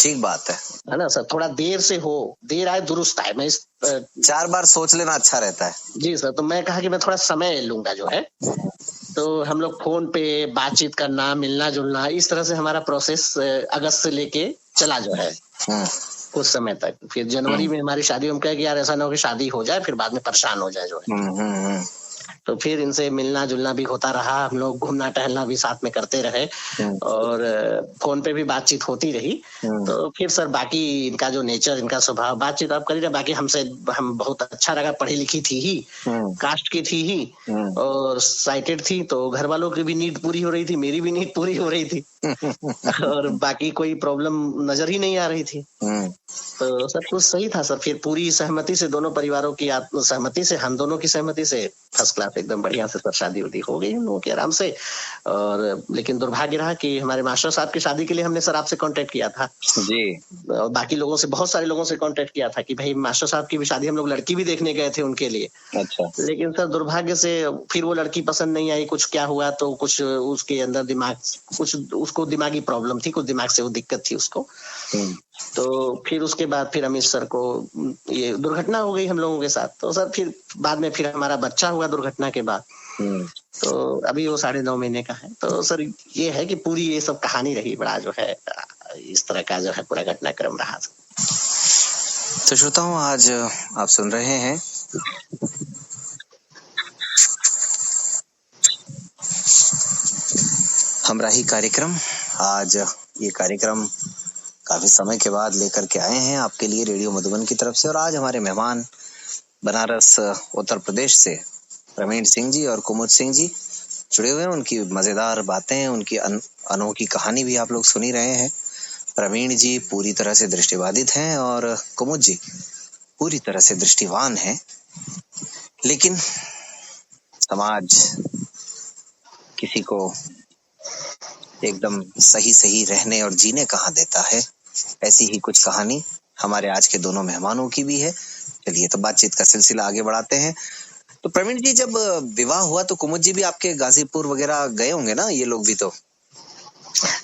ठीक बात है ना सर? थोड़ा देर से हो, देर आए दुरुस्त आए। मैं 4 बार सोच लेना अच्छा रहता है जी सर। तो मैं कहा कि मैं थोड़ा समय लूंगा जो है। तो हम लोग फोन पे बातचीत करना, मिलना जुलना, इस तरह से हमारा प्रोसेस अगस्त से लेके चला जो है कुछ समय तक। फिर जनवरी में हमारी शादी, हम कहे कि यार ऐसा ना हो कि शादी हो जाए फिर बाद में परेशान हो जाए जो है। तो फिर इनसे मिलना जुलना भी होता रहा, हम लोग घूमना टहलना भी साथ में करते रहे, और फोन पे भी बातचीत होती रही। तो फिर सर बाकी इनका जो नेचर, इनका स्वभाव, बातचीत आप करी रहे, बाकी हम बहुत अच्छा लगा। पढ़ी लिखी थी ही, कास्ट की थी ही, और साइटेड थी, तो घर वालों की भी नीड पूरी हो रही थी, मेरी भी नीड पूरी हो रही थी, और बाकी कोई प्रॉब्लम नजर ही नहीं आ रही थी। तो सब कुछ सही था सर। फिर पूरी सहमति से, दोनों परिवारों की सहमति से, हम दोनों की सहमति से फर्स्ट क्लास एकदम बढ़िया से सर शादी उदी हो गई हम लोगों की आराम से। और लेकिन दुर्भाग्य रहा कि हमारे मास्टर साहब की शादी के लिए हमने सर आपसे कांटेक्ट किया था जी। और बाकी लोगों से, बहुत सारे लोगों से कांटेक्ट किया था कि भाई मास्टर साहब की भी शादी, हम लोग लड़की भी देखने गए थे उनके लिए। अच्छा। लेकिन सर दुर्भाग्य से फिर वो लड़की पसंद नहीं आई, कुछ क्या हुआ तो कुछ उसके अंदर दिमाग, कुछ उसको दिमागी प्रॉब्लम थी, कुछ दिमाग से वो दिक्कत थी उसको। तो फिर उसके बाद फिर अमित सर को ये दुर्घटना हो गई हम लोगों के साथ। तो सर फिर बाद में फिर हमारा बच्चा हुआ दुर्घटना के बाद। तो अभी वो 9.5 महीने का है। तो सर ये है कि पूरी ये सब कहानी रही, बड़ा जो है इस तरह का जो है पूरा घटनाक्रम रहा। तो श्रोताओं, आज आप सुन रहे हैं हमराही कार्यक्रम। आज ये कार्यक्रम काफी समय के बाद लेकर के आए हैं आपके लिए रेडियो मधुबन की तरफ से। और आज हमारे मेहमान बनारस उत्तर प्रदेश से प्रवीण सिंह जी और कुमुद सिंह जी जुड़े हुए हैं। उनकी मजेदार बातें, उनकी अनोखी कहानी भी आप लोग सुन ही रहे हैं। प्रवीण जी पूरी तरह से दृष्टिबाधित हैं और कुमुद जी पूरी तरह से दृष्टिवान हैं, लेकिन समाज किसी को एकदम सही सही रहने और जीने कहाँ देता है। ऐसी ही कुछ कहानी हमारे आज के दोनों मेहमानों की भी है। चलिए तो बातचीत का सिलसिला आगे बढ़ाते हैं। तो प्रवीण जी, जब विवाह हुआ तो कुमुद जी भी आपके गाजीपुर वगैरह गए होंगे ना? ये लोग भी तो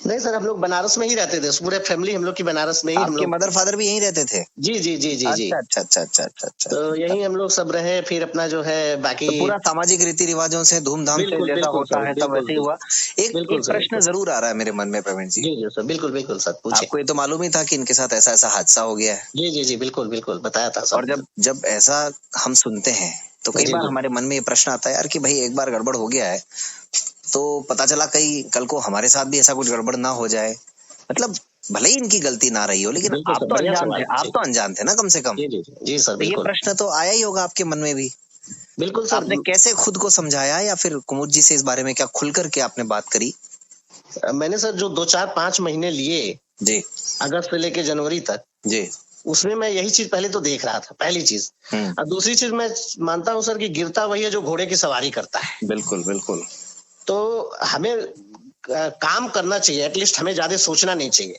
नहीं सर, हम लोग बनारस में ही रहते थे, पूरे फैमिली हम लोग की बनारस में ही। हम आपके लोग मदर फादर भी यहीं रहते थे? जी जी जी जी जी। अच्छा अच्छा अच्छा अच्छा अच्छा। तो यही हम लोग सब रहे, फिर अपना जो है बाकी तो पूरा सामाजिक रीति रिवाजों से धूमधाम से जैसा होता है सब वैसे ही हुआ। एक प्रश्न जरूर आ रहा है मेरे मन में प्रवीण जी। जी जी सर, बिल्कुल बिल्कुल सर, पूछिए। आपको ये तो मालूम ही था कि इनके साथ ऐसा ऐसा हादसा हो गया है? जी जी जी बिल्कुल बिल्कुल बताया था सर। और जब ऐसा हम सुनते हैं तो कई बार हमारे मन में ये प्रश्न आता है यार कि भाई एक बार गड़बड़ हो गया है तो पता चला कहीं कल को हमारे साथ भी ऐसा कुछ गड़बड़ ना हो जाए। मतलब भले ही इनकी गलती ना रही हो, लेकिन आप तो अनजान थे, आप तो अनजान थे ना कम से कम। जी सर, ये प्रश्न तो आया ही होगा आपके मन में भी। बिल्कुल सर। आपने कैसे खुद को समझाया या फिर कुमुद जी से इस बारे में क्या खुल करके आपने बात करी? मैंने सर जो 2-4-5 महीने लिए जी, अगस्त से लेके जनवरी तक जी, उसमें मैं यही चीज पहले तो देख रहा था, पहली चीज। और दूसरी चीज मैं मानता हूँ सर कि गिरता वही है जो घोड़े की सवारी करता है। बिल्कुल बिल्कुल। तो हमें काम करना चाहिए, एटलीस्ट हमें ज्यादा सोचना नहीं चाहिए।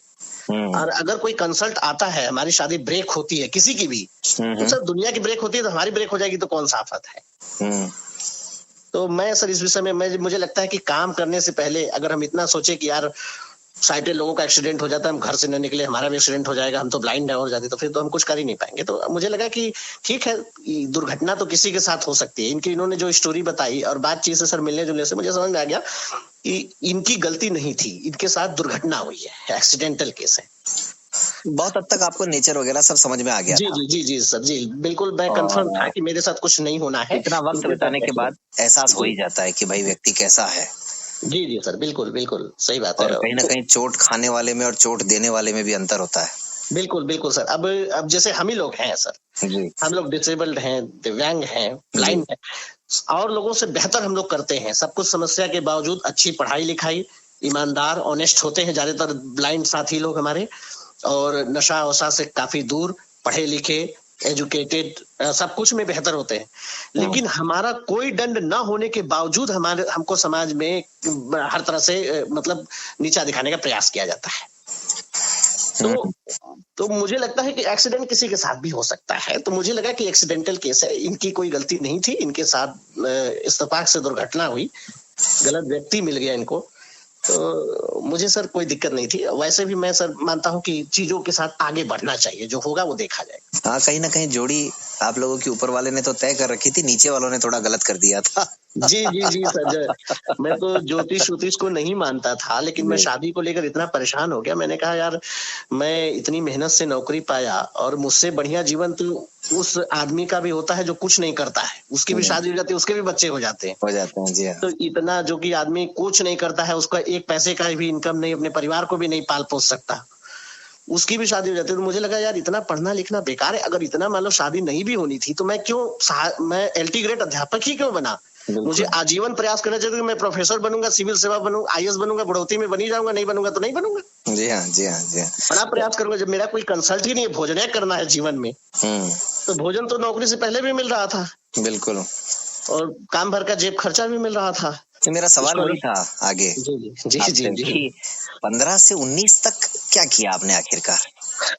और अगर कोई कंसल्ट आता है, हमारी शादी ब्रेक होती है किसी की भी, तो सर दुनिया की ब्रेक होती है तो हमारी ब्रेक हो जाएगी तो कौन सा आफत है। तो मैं सर इस विषय में मुझे लगता है कि काम करने से पहले अगर हम इतना सोचे कि यार साइटेड लोगों का एक्सीडेंट हो जाता है, हम घर से न निकले, हमारा भी एक्सीडेंट हो जाएगा, हम तो ब्लाइंड हो जाते, तो फिर तो हम कुछ कर ही नहीं पाएंगे। तो मुझे लगा कि ठीक है, दुर्घटना तो किसी के साथ हो सकती है। इनकी इन्होंने जो स्टोरी बताई और बातचीत से सर मिलने जुलने से मुझे समझ में आ गया कि इनकी गलती नहीं थी, इनके साथ दुर्घटना हुई है, एक्सीडेंटल केस है। बहुत हद तक आपको नेचर वगैरह सब समझ में आ गया? जी जी जी जी सर, जी बिल्कुल, मैं कंफर्म था कि मेरे साथ कुछ नहीं होना है। इतना वक्त बिताने के बाद एहसास हो ही जाता है कि भाई व्यक्ति कैसा है। जी जी सर, बिल्कुल बिल्कुल सही बात है। और कहीं ना कहीं चोट खाने वाले में और चोट देने वाले में भी अंतर होता है। बिल्कुल बिल्कुल सर। अब जैसे हम ही लोग हैं सर जी, हम लोग डिसेबल्ड हैं, दिव्यांग हैं, ब्लाइंड हैं, और लोगों से बेहतर हम लोग करते हैं सब कुछ। समस्या के बावजूद अच्छी पढ़ाई लिखाई, ईमानदार ऑनेस्ट होते हैं ज्यादातर ब्लाइंड साथी लोग हमारे, और नशा वशा से काफी दूर, पढ़े लिखे, एजुकेटेड, सब कुछ में बेहतर होते हैं। लेकिन हमारा कोई दंड न होने के बावजूद हमको समाज में हर तरह से मतलब नीचा दिखाने का प्रयास किया जाता है। तो मुझे लगता है कि एक्सीडेंट किसी के साथ भी हो सकता है। तो मुझे लगा कि एक्सीडेंटल केस है, इनकी कोई गलती नहीं थी, इनके साथ इत्तेफाक से दुर्घटना हुई, गलत व्यक्ति मिल गया इनको। तो मुझे सर कोई दिक्कत नहीं थी। वैसे भी मैं सर मानता हूँ कि चीजों के साथ आगे बढ़ना चाहिए, जो होगा वो देखा जाएगा। हाँ, कहीं ना कहीं जोड़ी आप लोगों की ऊपर वाले ने तो तय कर रखी थी, नीचे वालों ने थोड़ा गलत कर दिया था। जी जी जी सर, मैं तो ज्योतिष को नहीं मानता था, लेकिन मैं शादी को लेकर इतना परेशान हो गया। मैंने कहा यार, मैं इतनी मेहनत से नौकरी पाया और मुझसे बढ़िया जीवन तो उस आदमी का भी होता है जो कुछ नहीं करता है, उसकी भी शादी हो जाती है, उसके भी बच्चे हो जाते हैं जी। तो इतना जो कि आदमी कुछ नहीं करता है, उसका एक पैसे का भी इनकम नहीं, अपने परिवार को भी नहीं पाल पोस सकता, उसकी भी शादी हो जाती है। तो मुझे लगा यार इतना पढ़ना लिखना बेकार है। अगर इतना मान लो शादी नहीं भी होनी थी तो मैं LT ग्रेड अध्यापक ही क्यों बना? मुझे आजीवन प्रयास करना चाहिए कि मैं प्रोफेसर बनूंगा, सिविल सेवा बनूंगा, IAS बनूंगा, बढ़ोतरी में बनी जाऊंगा, नहीं बनूंगा तो नहीं बनूंगा। जी हाँ जी हाँ जी हाँ। बड़ा प्रयास करूंगा। जब मेरा कोई कंसल्ट ही नहीं है, भोजन करना है जीवन में, तो भोजन तो नौकरी से पहले भी मिल रहा था। बिल्कुल। और काम भर का जेब खर्चा भी मिल रहा था। तो मेरा सवाल वही था आगे जी जी जी जी जी। 15 से 19 तक क्या किया आपने आखिरकार?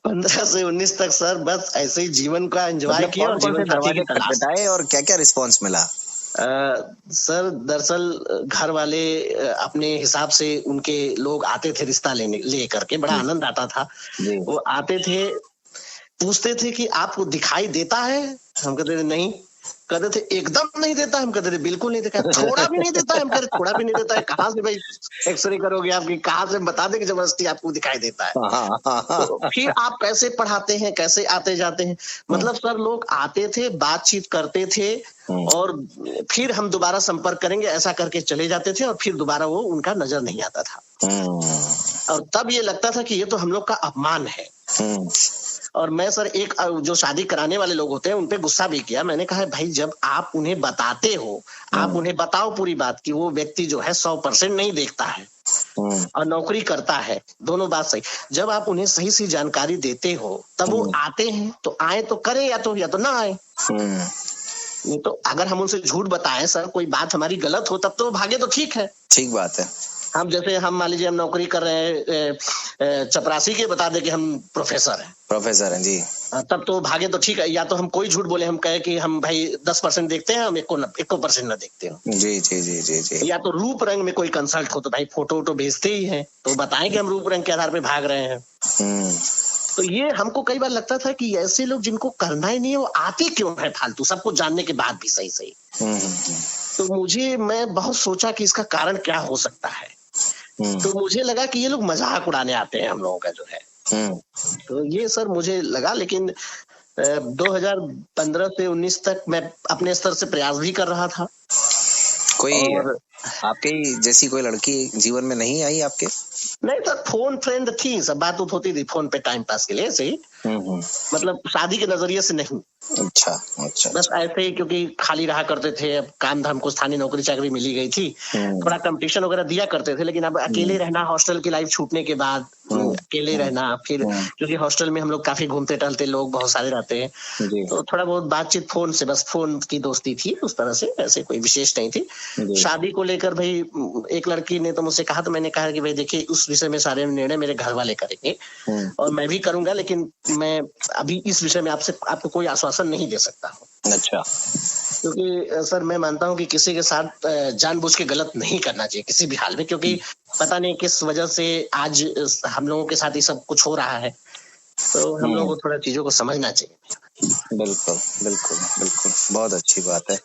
15 से 19 तक सर बस ऐसे ही जीवन का एंजॉय मतलब किया कौन और कौन जीवन से साथी की दरवाजे तलाश। खटखटाए और क्या क्या रिस्पॉन्स मिला? सर दरअसल घर वाले अपने हिसाब से उनके लोग आते थे रिश्ता ले करके, बड़ा आनंद आता था। जी। वो आते थे, पूछते थे कि आपको दिखाई देता है? हम कहते थे नहीं। कहते थे एकदम नहीं देता? हम कहते थे बिल्कुल नहीं देखा। थोड़ा भी नहीं देता है? हम कहते थोड़ा भी नहीं देता है। कहाँ से भाई एक्सरे करोगे आपकी, कहाँ से बता देंगे जबरदस्ती आपको दिखाई देता है? तो फिर आप कैसे पढ़ाते हैं, कैसे आते जाते हैं? मतलब सर लोग आते थे, बातचीत करते थे और फिर हम दोबारा संपर्क करेंगे ऐसा करके चले जाते थे और फिर दोबारा वो उनका नजर नहीं आता था। और तब ये लगता था कि ये तो हम लोग का अपमान है। और मैं सर एक जो शादी कराने वाले लोग होते हैं उन पे गुस्सा भी किया। मैंने कहा भाई जब आप उन्हें बताते हो, आप उन्हें बताओ पूरी बात कि वो व्यक्ति जो है 100% नहीं देखता है और नौकरी करता है, दोनों बात सही। जब आप उन्हें सही सी जानकारी देते हो तब वो आते हैं, तो आए तो करे या तो ना आए। नहीं तो अगर हम उनसे झूठ बताएं सर, कोई बात हमारी गलत हो तब तो भागे तो ठीक है। ठीक बात है। हम जैसे हम मान लीजिए हम नौकरी कर रहे हैं चपरासी के, बता दे कि हम प्रोफेसर हैं जी, तब तो भागे तो ठीक है। या तो हम कोई झूठ बोले, हम कहे कि हम भाई 10% देखते हैं, हम 1% ना देखते हो। जी जी जी जी जी। या तो रूप रंग में कोई कंसल्ट हो तो भाई फोटो वोटो भेजते ही हैं, तो बताएं कि हम रूप रंग के आधार पे भाग रहे हैं। तो ये हमको कई बार लगता था कि ऐसे लोग जिनको करना ही नहीं है वो आते क्यों है फालतू, सबको जानने के बाद भी सही। तो मैं बहुत सोचा कि इसका कारण क्या हो सकता है। तो मुझे लगा कि ये लोग मजाक उड़ाने आते हैं हम लोगों का जो है। तो ये सर मुझे लगा, लेकिन 2015 से 19 तक मैं अपने स्तर से प्रयास भी कर रहा था। कोई और आपके जैसी कोई लड़की जीवन में नहीं आई आपके? नहीं सर, फोन फ्रेंड थी, सब बात होती थी फोन पे टाइम पास के लिए ऐसे ही। मतलब शादी के नजरिए से नहीं। अच्छा। बस ऐसे ही क्योंकि खाली रहा करते थे, अब काम धाम को स्थानीय नौकरी चाकरी मिली गई थी, थोड़ा कंपटीशन वगैरह दिया करते थे। लेकिन अब अकेले रहना, हॉस्टल की लाइफ छूटने के बाद अकेले रहना, फिर क्योंकि हॉस्टल में हम लोग काफी घूमते टहलते लोग बहुत सारे रहते हैं, तो थोड़ा बहुत बातचीत फोन से, बस फोन की दोस्ती थी उस तरह से, ऐसे कोई विशेष नहीं थी। शादी को लेकर भाई एक लड़की ने तो मुझसे कहा, तो मैंने कहा कि भाई देखिए उस विषय में सारे निर्णय मेरे घर वाले करेंगे और मैं भी करूंगा, लेकिन मैं अभी इस विषय में आपको कोई आश्वासन नहीं दे सकता हूँ। अच्छा। क्योंकि सर मैं मानता हूँ कि किसी के साथ जानबूझ के गलत नहीं करना चाहिए किसी भी हाल में, क्योंकि पता नहीं किस वजह से आज हम लोगों के साथ ये सब कुछ हो रहा है, तो हम लोगों को थोड़ा चीजों को समझना चाहिए। बिल्कुल बिल्कुल बिल्कुल, बहुत अच्छी बात है।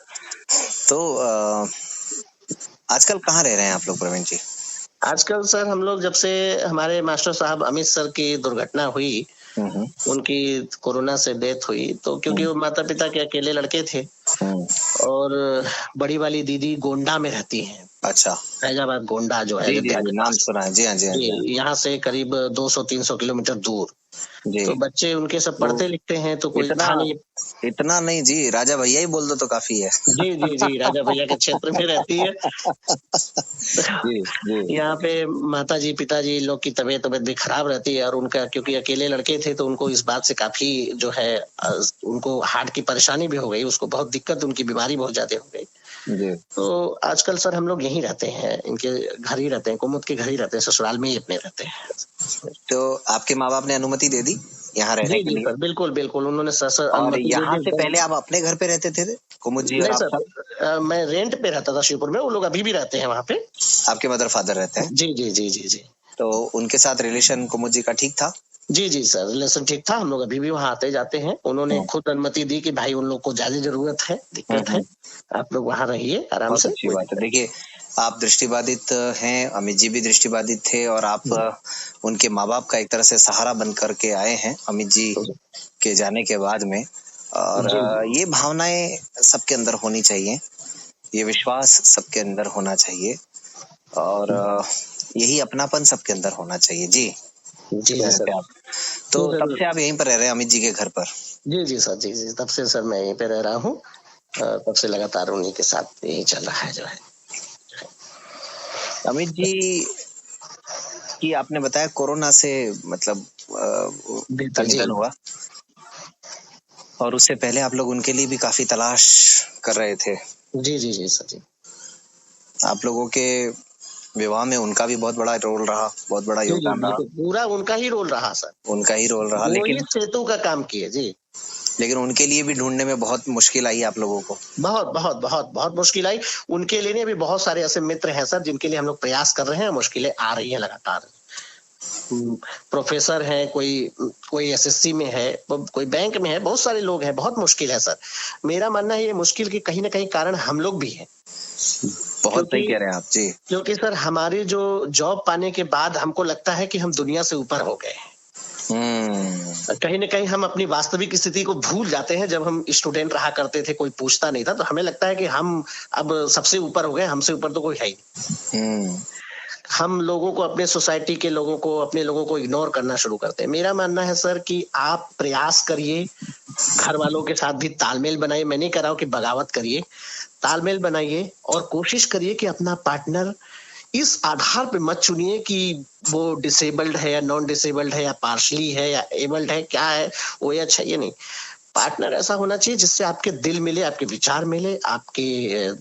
तो आजकल कहाँ रह रहे हैं आप लोग प्रवीण जी? आजकल सर हम लोग जब से हमारे मास्टर साहब अमित सर की दुर्घटना हुई, उनकी कोरोना से डेथ हुई, तो क्योंकि वो माता पिता के अकेले लड़के थे और बड़ी वाली दीदी गोंडा में रहती हैं। अच्छा। फैजाबाद गोंडा जो है, नाम सुना है। जी हाँ जी हाँ। यहाँ से करीब 200-300 किलोमीटर दूर। तो बच्चे उनके सब पढ़ते लिखते हैं, तो कोई इतना नहीं जी, राजा भैया ही बोल दो तो काफी है। जी राजा भैया के क्षेत्र में रहती है। यहाँ पे माता जी पिताजी लोग की तबीयत भी खराब रहती है, और उनका क्योंकि अकेले लड़के थे तो उनको इस बात से काफी जो है उनको हार्ट की परेशानी भी हो गई, उसको बहुत दिक्कत, उनकी बीमारी बहुत ज्यादा हो गई। तो आजकल सर हम लोग यहीं रहते हैं, इनके घर ही रहते हैं, कुमुद के घर ही रहते हैं, ससुराल में ही अपने रहते हैं। तो आपके माँ बाप ने अनुमति दे दी यहाँ रहने के लिए? सर बिल्कुल बिल्कुल, उन्होंने और यहाँ से पहले आप अपने घर पे रहते थे कुमुद जी? नहीं सर, मैं रेंट पे रहता था शिवपुर में, वो लोग अभी भी रहते हैं वहाँ पे। आपके मदर फादर रहते हैं? जी जी जी जी जी। तो उनके साथ रिलेशन कुमुद जी का ठीक था? जी सर, रिलेशन ठीक था, हम लोग अभी भी वहाँ आते जाते हैं। उन्होंने खुद अनुमति दी कि भाई उन लोग को ज्यादा जरूरत है, दिक्कत है, आप लोग वहाँ रहिए आराम से। अच्छी बात है। देखिए आप दृष्टिबाधित हैं, अमित जी भी दृष्टिबाधित थे, और आप उनके माँ बाप का एक तरह से सहारा बन करके आए हैं अमित जी के जाने के बाद में। और ये भावनाएं सबके अंदर होनी चाहिए, ये विश्वास सबके अंदर होना चाहिए, और यही अपनापन सबके अंदर होना चाहिए। जी सर। आप तो तब से आप यहीं पर रह रहे हैं अमित जी के घर पर? जी सर, जी तब से सर मैं यहीं पे रह रहा हूँ, तब से लगातार उन्हीं के साथ यही चल रहा है जो है। अमित जी की आपने बताया कोरोना से मतलब निधन हुआ, और उससे पहले आप लोग उनके लिए भी काफी तलाश कर रहे थे, जी जी जी सर जी। आप लोगों के विवाह में उनका भी बहुत बड़ा रोल रहा, बहुत बड़ा जी जी योगदान रहा। बिल्कुल, पूरा उनका ही रोल रहा सर। उनका ही रोल रहा, वो ही लेकिन सेतु का काम किए जी। उनके लिए भी ढूंढने में बहुत मुश्किल आई आप लोगों को। बहुत बहुत बहुत बहुत मुश्किल आई। उनके लिए नहीं, अभी बहुत सारे ऐसे मित्र हैं सर जिनके लिए हम लोग प्रयास कर रहे हैं, मुश्किलें आ रही हैं लगातार। प्रोफेसर है, कोई कोई एसएससी में है, कोई बैंक में है, बहुत सारे लोग हैं, बहुत मुश्किल है सर। मेरा मानना है ये मुश्किल के कहीं ना कहीं कारण हम लोग भी हैं। बहुत सही कह रहे हैं आप जी। क्योंकि सर हमारे जो जॉब पाने के बाद हमको लगता है कि हम दुनिया से ऊपर हो गए हैं। कहीं ना कहीं हम अपनी वास्तविक स्थिति को भूल जाते हैं। जब हम स्टूडेंट रहा करते थे, कोई पूछता नहीं था, तो हमें लगता है कि हम अब सबसे ऊपर हो गए, हमसे ऊपर तो कोई है ही नहीं। हम लोगों को, अपने सोसाइटी के लोगों को, अपने लोगों को इग्नोर करना शुरू करते हैं। मेरा मानना है सर कि आप प्रयास करिए, घर वालों के साथ भी तालमेल बनाइए। मैं नहीं कह रहा हूं कि बगावत करिए, तालमेल बनाइए और कोशिश करिए कि अपना पार्टनर इस आधार पे मत चुनिए कि वो डिसेबल्ड है या नॉन डिसेबल्ड है या पार्शली है या एबल्ड है, क्या है वो, ये अच्छा ये नहीं। पार्टनर ऐसा होना चाहिए जिससे आपके दिल मिले, आपके विचार मिले, आपके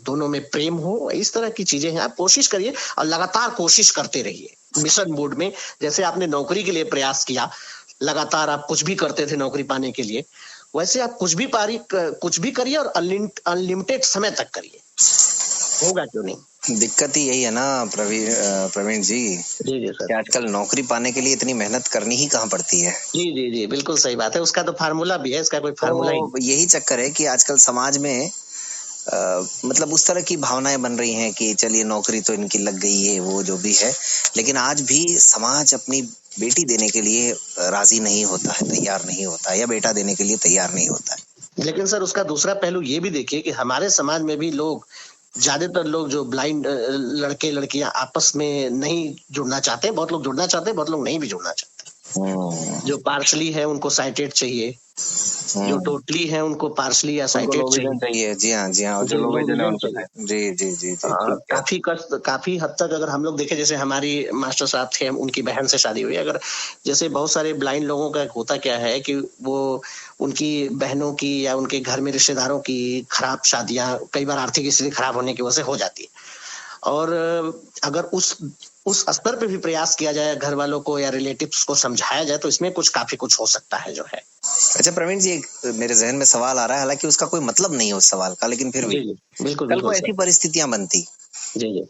दोनों में प्रेम हो। इस तरह की चीजें हैं। आप कोशिश करिए और लगातार कोशिश करते रहिए मिशन मोड में। जैसे आपने नौकरी के लिए प्रयास किया, लगातार आप कुछ भी करते थे नौकरी पाने के लिए, वैसे आप कुछ भी करिए और अनलिमिटेड समय तक करिए। होगा क्यों नहीं। दिक्कत ही यही है ना प्रवीण जी। जी जी सर। कि आजकल नौकरी पाने के लिए इतनी मेहनत करनी ही कहाँ पड़ती है। जी जी जी बिल्कुल सही बात है। उसका तो फार्मूला भी है, इसका कोई फार्मूला ही। यही चक्कर है कि आजकल समाज में मतलब उस तरह की भावनाएं बन रही हैं कि चलिए नौकरी तो इनकी लग गई है, वो जो भी है, लेकिन आज भी समाज अपनी बेटी देने के लिए राजी नहीं होता है, तैयार नहीं होता है, या बेटा देने के लिए तैयार नहीं होता है। लेकिन सर उसका दूसरा पहलू ये भी देखिए कि हमारे समाज में भी लोग, ज्यादातर लोग जो ब्लाइंड लड़के लड़कियां आपस में नहीं जुड़ना चाहते, बहुत लोग जुड़ना चाहते हैं, बहुत लोग नहीं भी जुड़ना चाहते। जो पार्शली है उनको साइटेड चाहिए, जो टोटली है उनको पार्शली या साइटेड चाहिए। जी हाँ जी हाँ, और जो लो विजन है उनको जी जी जी जी। काफी हद तक अगर हम लोग देखें, जैसे हमारी मास्टर साहब थे, उनकी बहन से शादी हुई। अगर जैसे बहुत सारे ब्लाइंड लोगों का होता क्या है कि वो उनकी बहनों की या उनके घर में रिश्तेदारों की खराब शादियां, कई बार आर्थिक स्थिति खराब होने की वजह से हो जाती है। और अगर उस स्तर पे भी प्रयास किया जाए, घर वालों को या रिलेटिव्स को समझाया जाए, तो इसमें काफी कुछ हो सकता है जो है। अच्छा प्रवीण जी, मेरे जहन में सवाल आ रहा है, हालांकि उसका कोई मतलब नहीं है उस सवाल का, लेकिन फिर भी बिल्कुल कल को ऐसी परिस्थितियां बनती जी जी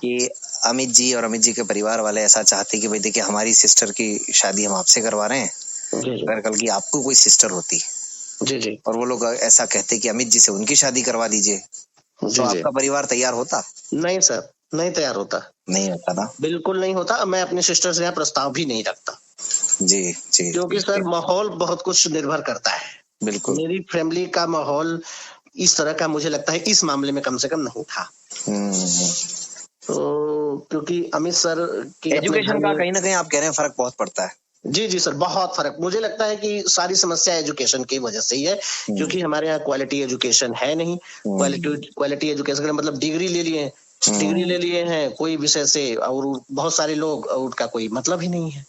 कि अमित जी और अमित जी के परिवार वाले ऐसा चाहते कि भाई देखिए हमारी सिस्टर की शादी हम आपसे करवा रहे हैं, अगर कल की आपको कोई सिस्टर होती जी जी और वो लोग ऐसा कहते कि अमित जी से उनकी शादी करवा दीजिए, तो आपका परिवार तैयार होता? नहीं सर, नहीं तैयार होता। नहीं होता ना, बिल्कुल नहीं होता। मैं अपने सिस्टर से यहाँ प्रस्ताव भी नहीं रखता। जी जी, क्योंकि सर माहौल बहुत कुछ निर्भर करता है। बिल्कुल। मेरी फैमिली का माहौल इस तरह का मुझे लगता है इस मामले में कम से कम नहीं था। तो क्योंकि अमित सर की एजुकेशन का कहीं ना कहीं आप कह रहे हैं फर्क बहुत पड़ता है। जी जी सर, बहुत फर्क। मुझे लगता है कि सारी समस्या एजुकेशन की वजह से ही है, क्योंकि हमारे यहाँ क्वालिटी एजुकेशन है नहीं। क्वालिटी एजुकेशन का मतलब डिग्री ले लिए हैं कोई विषय से, और बहुत सारे लोग, उनका कोई मतलब ही नहीं है।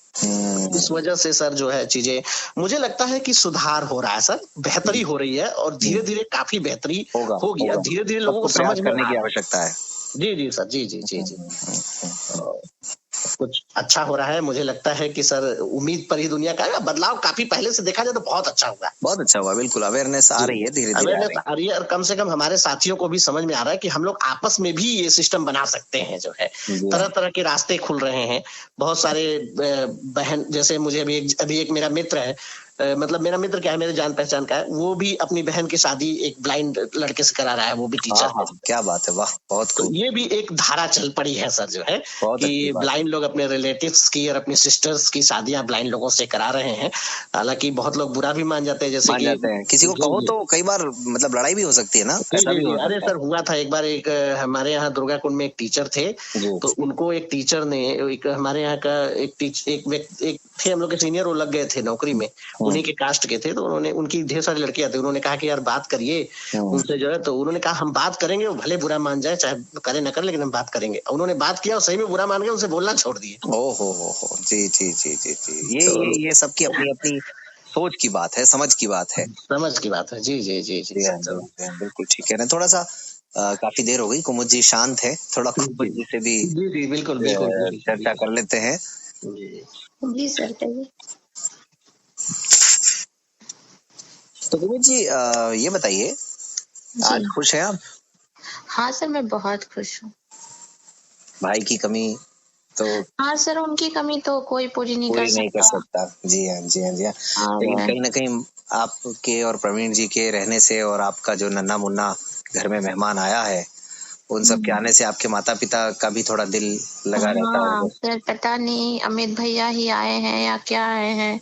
इस वजह से सर जो है चीजें, मुझे लगता है कि सुधार हो रहा है सर, बेहतरी हो रही है, और धीरे धीरे काफी बेहतरी होगी। धीरे धीरे लोगों को समझ करने की आवश्यकता है। जी जी सर, जी जी जी जी। कुछ अच्छा हो रहा है। मुझे लगता है कि सर उम्मीद पर ही दुनिया का बदलाव काफी पहले से देखा जाए तो बहुत अच्छा हुआ है। बहुत अच्छा हुआ, बिल्कुल अवेयरनेस आ रही है, धीरे धीरे अवेयरनेस आ रही है, और कम से कम हमारे साथियों को भी समझ में आ रहा है कि हम लोग आपस में भी ये सिस्टम बना सकते हैं जो है। तरह तरह के रास्ते खुल रहे हैं। बहुत सारे बहन, जैसे मुझे अभी एक मेरा मित्र है, मतलब मेरा मित्र क्या है, मेरे जान पहचान का है, वो भी अपनी बहन की शादी एक ब्लाइंड लड़के से करा रहा है, वो भी टीचर है। क्या बात है, वाह, बहुत तो ये भी एक धारा चल पड़ी है सर जो है, कि ब्लाइंड लोग अपने रिलेटिव्स की और अपनी सिस्टर्स की शादियां ब्लाइंड लोगों से करा रहे हैं। हालांकि बहुत लोग बुरा भी मान जाते हैं, जैसे कि किसी को कहो तो कई बार मतलब लड़ाई भी हो सकती है ना। अरे सर हुआ था एक बार, एक हमारे यहाँ दुर्गा कुंड में एक टीचर थे, तो उनको एक टीचर ने, एक हमारे यहाँ का एक थे हम लोग के सीनियर, वो लग गए थे नौकरी में, उन्हीं के कास्ट के थे। तो उन्होंने, उनकी ढेर सारी लड़कियां थी, उन्होंने कहा कि यार बात करिए उनसे जो है। तो उन्होंने कहा हम बात करेंगे, वो भले बुरा मान जाए, चाहे करे न करे, लेकिन हम बात करेंगे। उन्होंने बात किया और सही में बुरा मान गए, उनसे बोलना छोड़ दिए। ओ हो जी जी जी जी जी। ये सबकी अपनी अपनी सोच की बात है, समझ की बात है। समझ की बात है। जी जी जी जी जी हाँ, जी हाँ, बिल्कुल ठीक है ना। थोड़ा सा काफी देर हो गई, कुमुद जी शांत है, थोड़ा कुमुद जी से भी जी जी बिल्कुल बिल्कुल चर्चा कर लेते हैं। जी जी सर कहिए। तो कुमुद जी ये बताइए, आज जी खुश हैं आप? हाँ सर, मैं बहुत खुश हूँ। भाई की कमी तो हाँ सर, उनकी कमी तो कोई पूरी नहीं पूरी कर नहीं कर सकता। सकता। जी हाँ, जी हाँ, जी हाँ। लेकिन और कहीं ना कहीं आपके और प्रवीण जी के रहने से और आपका जो नन्हा मुन्ना घर में मेहमान आया है, उन सब के आने से आपके माता पिता का भी थोड़ा दिल लगा रहता हाँ होगा। सर, पता नहीं अमित भैया ही आए हैं या क्या आए हैं।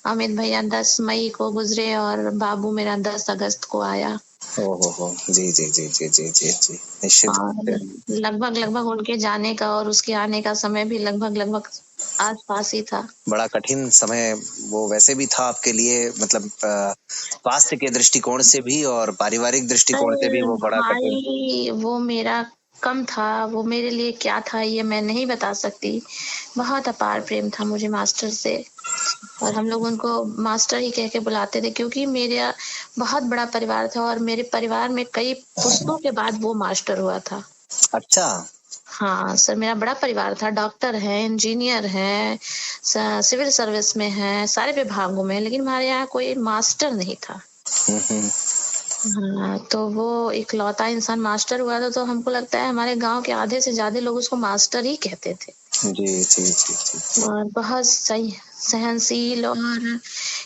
अमित भैया 10 मई को गुजरे और बाबू मेरा 10 अगस्त को आया। हो जी जी जी जी जी जी जी निश्चित रूप और से। लगभग उनके जाने का और उसके आने का समय भी लगभग आस-पास ही था। बड़ा कठिन समय वो वैसे भी था आपके लिए, मतलब स्वास्थ्य के दृष्टिकोण से भी और पारिवारिक दृष्टिकोण से भी वो बड़ा कठिन। भाई वो मेरा कम था, वो मेरे लिए क्या था ये मैं नहीं बता सकती। बहुत अपार प्रेम था मुझे मास्टर से और हम लोग उनको मास्टर ही कह के बुलाते थे क्योंकि मेरा बहुत बड़ा परिवार था और मेरे परिवार में कई पुश्तों के बाद वो मास्टर हुआ था। अच्छा। हाँ सर, मेरा बड़ा परिवार था। डॉक्टर हैं, इंजीनियर हैं, सिविल सर्विस में हैं, सारे विभागों में, लेकिन हमारे यहाँ कोई मास्टर नहीं था। हम्म। हाँ, तो वो इकलौता इंसान मास्टर हुआ था, तो हमको लगता है हमारे गांव के आधे से ज्यादा लोग उसको मास्टर ही कहते थे। जी जी जी जी। और बहुत सही सहनशील और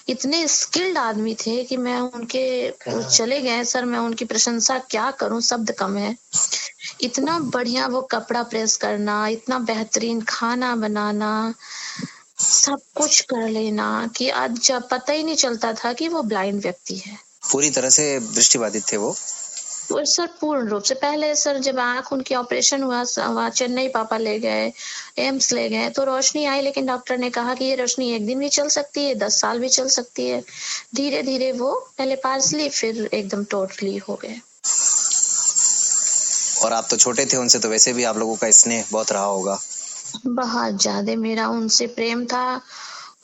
इतने स्किल्ड आदमी थे कि मैं उनके वो चले गए सर, मैं उनकी प्रशंसा क्या करूं, शब्द कम है। इतना बढ़िया वो कपड़ा प्रेस करना, इतना बेहतरीन खाना बनाना, सब कुछ कर लेना कि आज जब पता ही नहीं चलता था कि वो ब्लाइंड व्यक्ति है। पूरी तरह से दृष्टिबाधित थे वो। तो सर पूर्ण रूप से पहले सर जब आंख उनकी ऑपरेशन हुआ वहाँ चेन्नई पापा ले गए, एम्स ले गए तो रोशनी आई, लेकिन डॉक्टर ने कहा कि ये रोशनी एक दिन भी चल सकती है, 10 साल भी चल सकती है। धीरे धीरे वो पहले पार्सली फिर एकदम टोटली हो गए। और आप तो छोटे थे, उनसे तो वैसे भी आप लोगों का स्नेह बहुत रहा होगा। बहुत ज्यादा मेरा उनसे प्रेम था।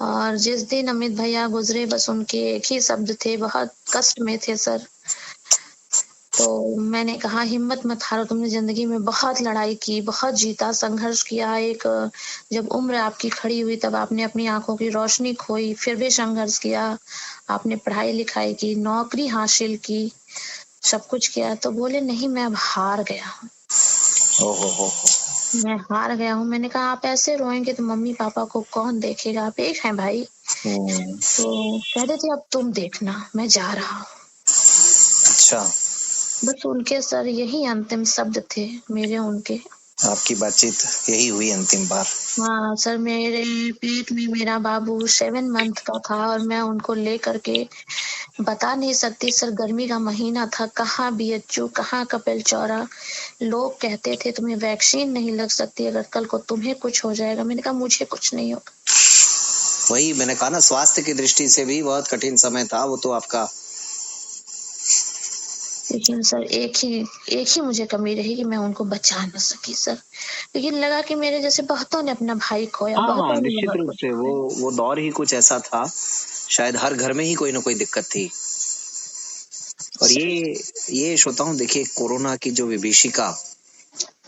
और जिस दिन अमित भैया गुजरे बस उनके एक ही शब्द थे, बहुत कष्ट में थे सर। तो मैंने कहा हिम्मत मत हारो, तुमने जिंदगी में बहुत लड़ाई की, बहुत जीता, संघर्ष किया। एक जब उम्र आपकी खड़ी हुई तब आपने अपनी आंखों की रोशनी खोई, फिर भी संघर्ष किया। आपने पढ़ाई लिखाई की, नौकरी हासिल की, सब कुछ किया। तो बोले नहीं मैं अब हार गया हूँ, हो। मैं हार गया हूँ। मैंने कहा आप ऐसे रोएंगे तो मम्मी पापा को कौन देखेगा, आप एक हैं भाई। तो कहते थे अब तुम देखना, मैं जा रहा हूँ। अच्छा। बस उनके सर यही अंतिम शब्द थे मेरे उनके। आपकी बातचीत यही हुई अंतिम बार। हाँ सर, मेरे पेट में मेरा बाबू 7 मंथ का था और मैं उनको लेकर के बता नहीं सकती सर। गर्मी का महीना था, कहाँ बीएचयू, कहाँ कपिल चौरा। लोग कहते थे तुम्हें वैक्सीन नहीं लग सकती, अगर कल को तुम्हें कुछ हो जाएगा। मैंने कहा मुझे कुछ नहीं होगा। वही मैंने कहा ना, स्वास्थ्य की दृष्टि से भी बहुत कठिन समय था वो तो आपका। लेकिन सर एक ही मुझे कमी रही कि मैं उनको बचा न सकी सर। लेकिन लगा कि मेरे जैसे बहुतों ने अपना भाई खोया, हाँ, बहुतों ने निश्चित बहुत रूप कुछ से वो दौर ही कुछ ऐसा था, शायद हर घर में ही कोई ना कोई दिक्कत थी। और ये श्रोताओं देखिए, कोरोना की जो विभीषिका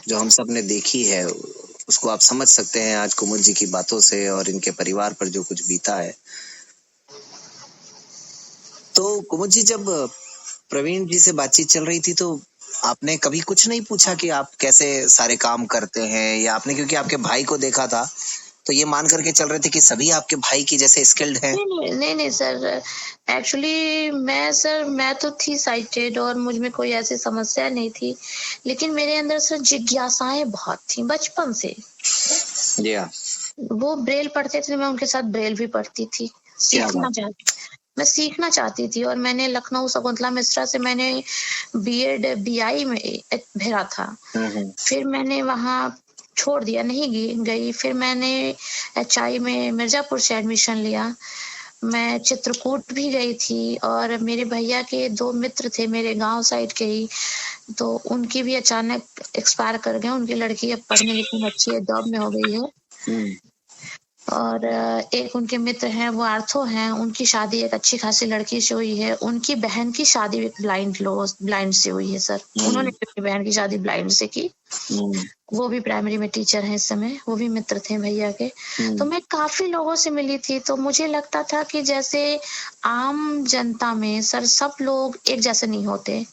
जो हम सब ने देखी है, उसको आप समझ सकते हैं आज कुमुद जी की बातों से और इनके परिवार पर जो कुछ बीता है। तो कुमुद जी, जब प्रवीण जी से बातचीत चल रही थी तो आपने कभी कुछ नहीं पूछा कि आप कैसे सारे काम करते हैं, या आपने क्योंकि आपके भाई को देखा था तो ये मान करके चल रहे थे कि सभी आपके भाई की जैसे स्किल्ड हैं? नहीं सर, एक्चुअली मैं तो थी साइटेड और मुझ में कोई ऐसी समस्या नहीं थी, लेकिन मेरे अंदर सर जिज्ञासाएं बहुत थी बचपन से। जी हाँ। वो ब्रेल पढ़ते थे, मैं उनके साथ ब्रेल भी पढ़ती थी, मैं सीखना चाहती थी। और मैंने लखनऊ शकुंतला मिश्रा से मैंने बीएड बीआई में भरा था। फिर मैंने वहाँ छोड़ दिया, नहीं गई। फिर मैंने एचआई में मिर्जापुर से एडमिशन लिया। मैं चित्रकूट भी गई थी और मेरे भैया के 2 मित्र थे मेरे गांव साइड के ही, तो उनकी भी अचानक एक्सपायर कर गए। उनकी लड़की अब पढ़ने लिखने में अच्छी है, जॉब में हो गई है। और एक उनके मित्र हैं, वो आर्थो हैं, उनकी शादी एक अच्छी खासी लड़की से हुई है। उनकी बहन की शादी एक ब्लाइंड से हुई है सर। उन्होंने अपनी बहन की शादी ब्लाइंड से की। वो भी प्राइमरी में टीचर हैं इस समय, वो भी मित्र थे भैया के। तो मैं काफी लोगों से मिली थी, तो मुझे लगता था कि जैसे आम जनता में सर सब लोग एक जैसे नहीं होते।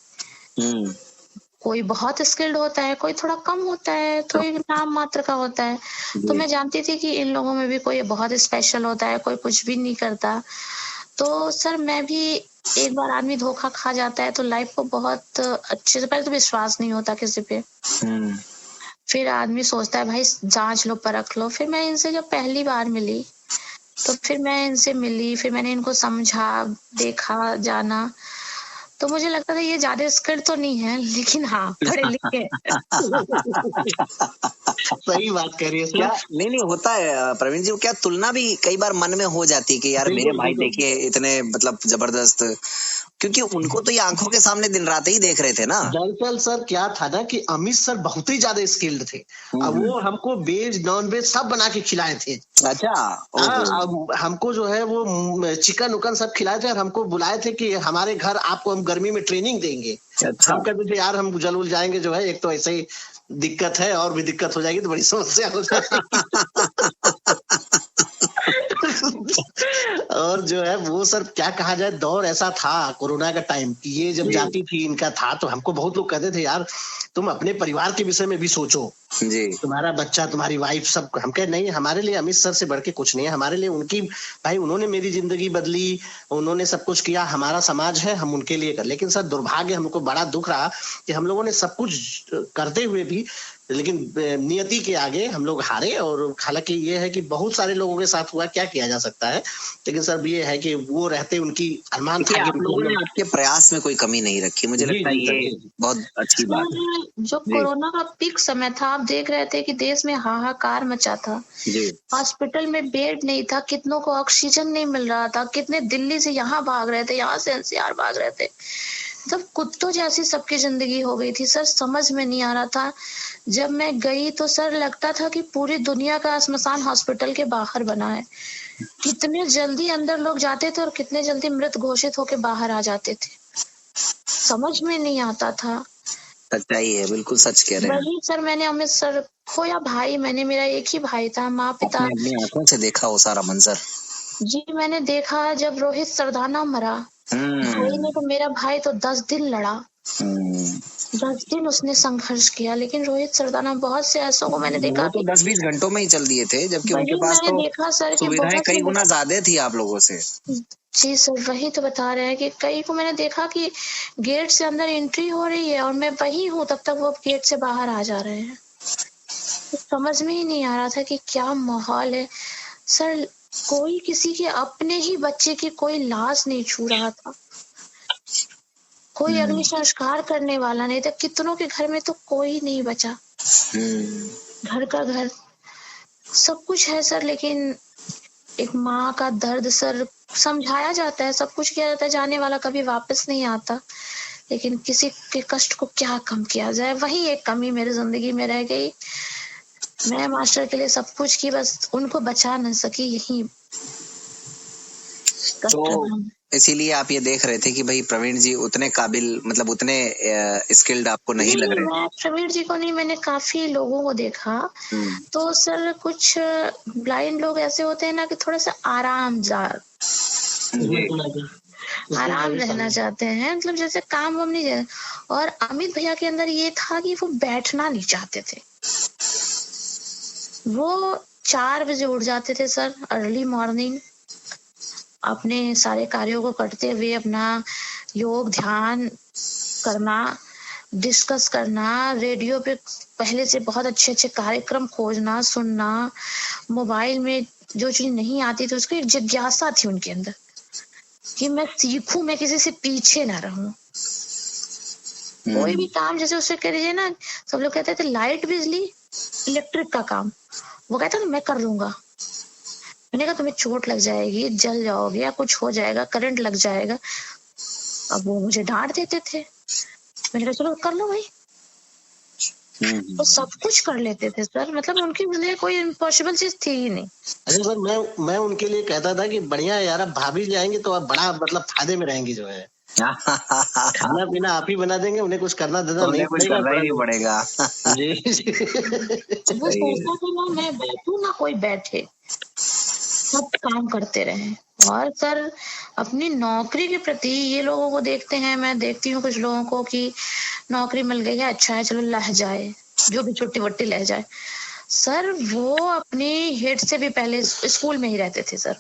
कोई बहुत स्किल्ड होता है, कोई थोड़ा कम होता है, कोई नाम मात्र का होता है। तो मैं जानती थी कि इन लोगों में भी कोई बहुत स्पेशल होता है, कोई कुछ भी नहीं करता। तो सर मैं भी, एक बार आदमी धोखा खा जाता है तो लाइफ को बहुत अच्छे से, पहले तो विश्वास नहीं होता किसी पे। फिर आदमी सोचता है भाई जांच लो परख लो। फिर मैं इनसे जब पहली बार मिली तो फिर मैं इनसे मिली, फिर मैंने इनको समझा, देखा, जाना। तो मुझे लगता था ये ज्यादा स्किल्ड तो नहीं है, लेकिन हाँ पढ़े लिखे। सही बात कह रही है क्या नहीं होता है प्रवीण जी, क्या तुलना भी कई बार मन में हो जाती है कि यार मेरे भाई देखिए इतने मतलब जबरदस्त, क्योंकि उनको तो ये आंखों के सामने दिन रात ही देख रहे थे ना। दरअसल सर क्या था ना कि अमित सर बहुत ही ज्यादा स्किल्ड थे। अब वो हमको वेज नॉन वेज सब बना के खिलाए थे। अच्छा। अब हमको जो है वो चिकन उकन सब खिलाए थे और हमको बुलाए थे कि हमारे घर आपको हम गर्मी में ट्रेनिंग देंगे। अच्छा। हम कहते थे यार हम जल जाएंगे, जो है एक तो ऐसे ही दिक्कत है और भी दिक्कत हो जाएगी तो बड़ी समस्या हो जाएगी। और जो है वो सर क्या कहा जाए, दौर ऐसा था कोरोना का टाइम कि ये जब जाती थी इनका था, तो हमको बहुत लोग कहते थे यार तुम अपने परिवार के विषय में भी सोचो जी, तुम्हारा बच्चा, तुम्हारी वाइफ, सब। हम कहे नहीं, हमारे लिए अमित सर से बढ़ के कुछ नहीं है, हमारे लिए उनकी, भाई उन्होंने मेरी जिंदगी बदली, उन्होंने सब कुछ किया, हमारा समाज है, हम उनके लिए कर। लेकिन सर दुर्भाग्य, हमको बड़ा दुख रहा कि हम लोगों ने सब कुछ करते हुए भी लेकिन नियति के आगे हम लोग हारे। और हालांकि ये है कि बहुत सारे लोगों के साथ हुआ, क्या किया जा सकता है। लेकिन सर ये है कि वो रहते उनकी अरमान था कि आप लोगों ने आपके प्रयास में कोई कमी नहीं रखी, मुझे लगता है ये बहुत अच्छी बात है। जो कोरोना का पीक समय था, आप देख रहे थे कि देश में हाहाकार मचा था। हॉस्पिटल में बेड नहीं था, कितनों को ऑक्सीजन नहीं मिल रहा था, कितने दिल्ली से यहाँ भाग रहे थे, यहाँ से एनसीआर भाग रहे थे। जब कुत्तों जैसी सबकी जिंदगी हो गई थी सर, समझ में नहीं आ रहा था। जब मैं गई तो सर लगता था कि पूरी दुनिया का श्मशान हॉस्पिटल के बाहर बना है। कितने जल्दी अंदर लोग जाते थे और कितने जल्दी मृत घोषित होके बाहर आ जाते थे, समझ में नहीं आता था। सच्चाई है, बिल्कुल सच कह रहे हैं। वही सर मैंने अमित सर खोया भाई, मैंने, मेरा एक ही भाई था, माँ पिता। अपनी आंखों से देखा वो सारा मंजर। जी मैंने देखा जब रोहित सरदाना मरा, भाई ने तो, मेरा भाई तो 10 दिन लड़ा, 10 दिन उसने संघर्ष किया। लेकिन रोहित सरदाना, बहुत से ऐसों को मैंने देखा, वो तो 10-20 घंटों में ही चल दिए थे, जबकि उनके पास तो देखा सर सुविधाएं कई गुना ज्यादा थी आप लोगों से। जी सर वही तो बता रहे हैं कि कई को मैंने देखा कि गेट से अंदर एंट्री हो रही है और मैं वही हूँ, तब तक वो गेट से बाहर आ जा रहे हैं। तो समझ में ही नहीं आ रहा था कि क्या माहौल है सर। कोई किसी के अपने ही बच्चे की कोई लाश नहीं छू रहा था, कोई अग्नि संस्कार करने वाला नहीं था। कितनों के घर में तो कोई नहीं बचा, घर का घर सब कुछ है सर। लेकिन एक माँ का दर्द सर समझाया जाता है, सब कुछ किया जाता है, जाने वाला कभी वापस नहीं आता। लेकिन किसी के कष्ट को क्या कम किया जाए, वही एक कमी मेरी जिंदगी में रह गई। मैं मास्टर के लिए सब कुछ की, बस उनको बचा न सकी, यही तो इसीलिए आप ये देख रहे थे कि भाई प्रवीण जी उतने काबिल, मतलब उतने स्किल्ड आपको नहीं लग रहे। मैं प्रवीण जी को नहीं, मैंने काफी लोगों को देखा। तो सर कुछ ब्लाइंड लोग ऐसे होते हैं ना कि थोड़ा सा आराम रहना चाहते हैं, मतलब जैसे काम वाम नहीं। और अमित भैया के अंदर ये था कि वो बैठना नहीं चाहते थे। वो 4 बजे उठ जाते थे सर, अर्ली मॉर्निंग, अपने सारे कार्यों को करते हुए अपना योग ध्यान करना, डिस्कस करना, रेडियो पे पहले से बहुत अच्छे अच्छे कार्यक्रम खोजना, सुनना, मोबाइल में जो चीज नहीं आती थी उसको एक जिज्ञासा थी उनके अंदर कि मैं सीखूं, मैं किसी से पीछे ना रहूं। कोई भी काम जैसे उससे कह लीजिए ना, सब लोग कहते थे लाइट बिजली इलेक्ट्रिक का काम, वो कहता था मैं कर लूंगा। मैंने कहा तुम्हें चोट लग जाएगी, जल जाओगे या कुछ हो जाएगा, करंट लग जाएगा। अब वो मुझे डांट देते थे, मैंने कहा चलो कर लो भाई। वो सब कुछ कर लेते थे सर, मतलब उनके लिए कोई इम्पॉसिबल चीज थी ही नहीं। अरे सर, मैं उनके लिए कहता था कि बढ़िया है यार, अब भाभी जाएंगे तो अब बड़ा मतलब फायदे में रहेंगी जो है। खाना पीना आप ही बना देंगे, उन्हें कुछ करना धंधा नहीं उन्हें कुछ पड़ेगा। करना ही नहीं पड़ेगा। जी जी। वो सही है। सोचता था ना मैं बैठू ना कोई बैठे, सब काम करते रहे। और सर अपनी नौकरी के प्रति ये लोगों को देखते हैं, मैं देखती हूँ कुछ लोगों को कि नौकरी मिल गई है, अच्छा है चलो लह जाए, जो भी छुट्टी वट्टी लह जाए। सर वो अपनी हेड से भी पहले स्कूल में ही रहते थे सर,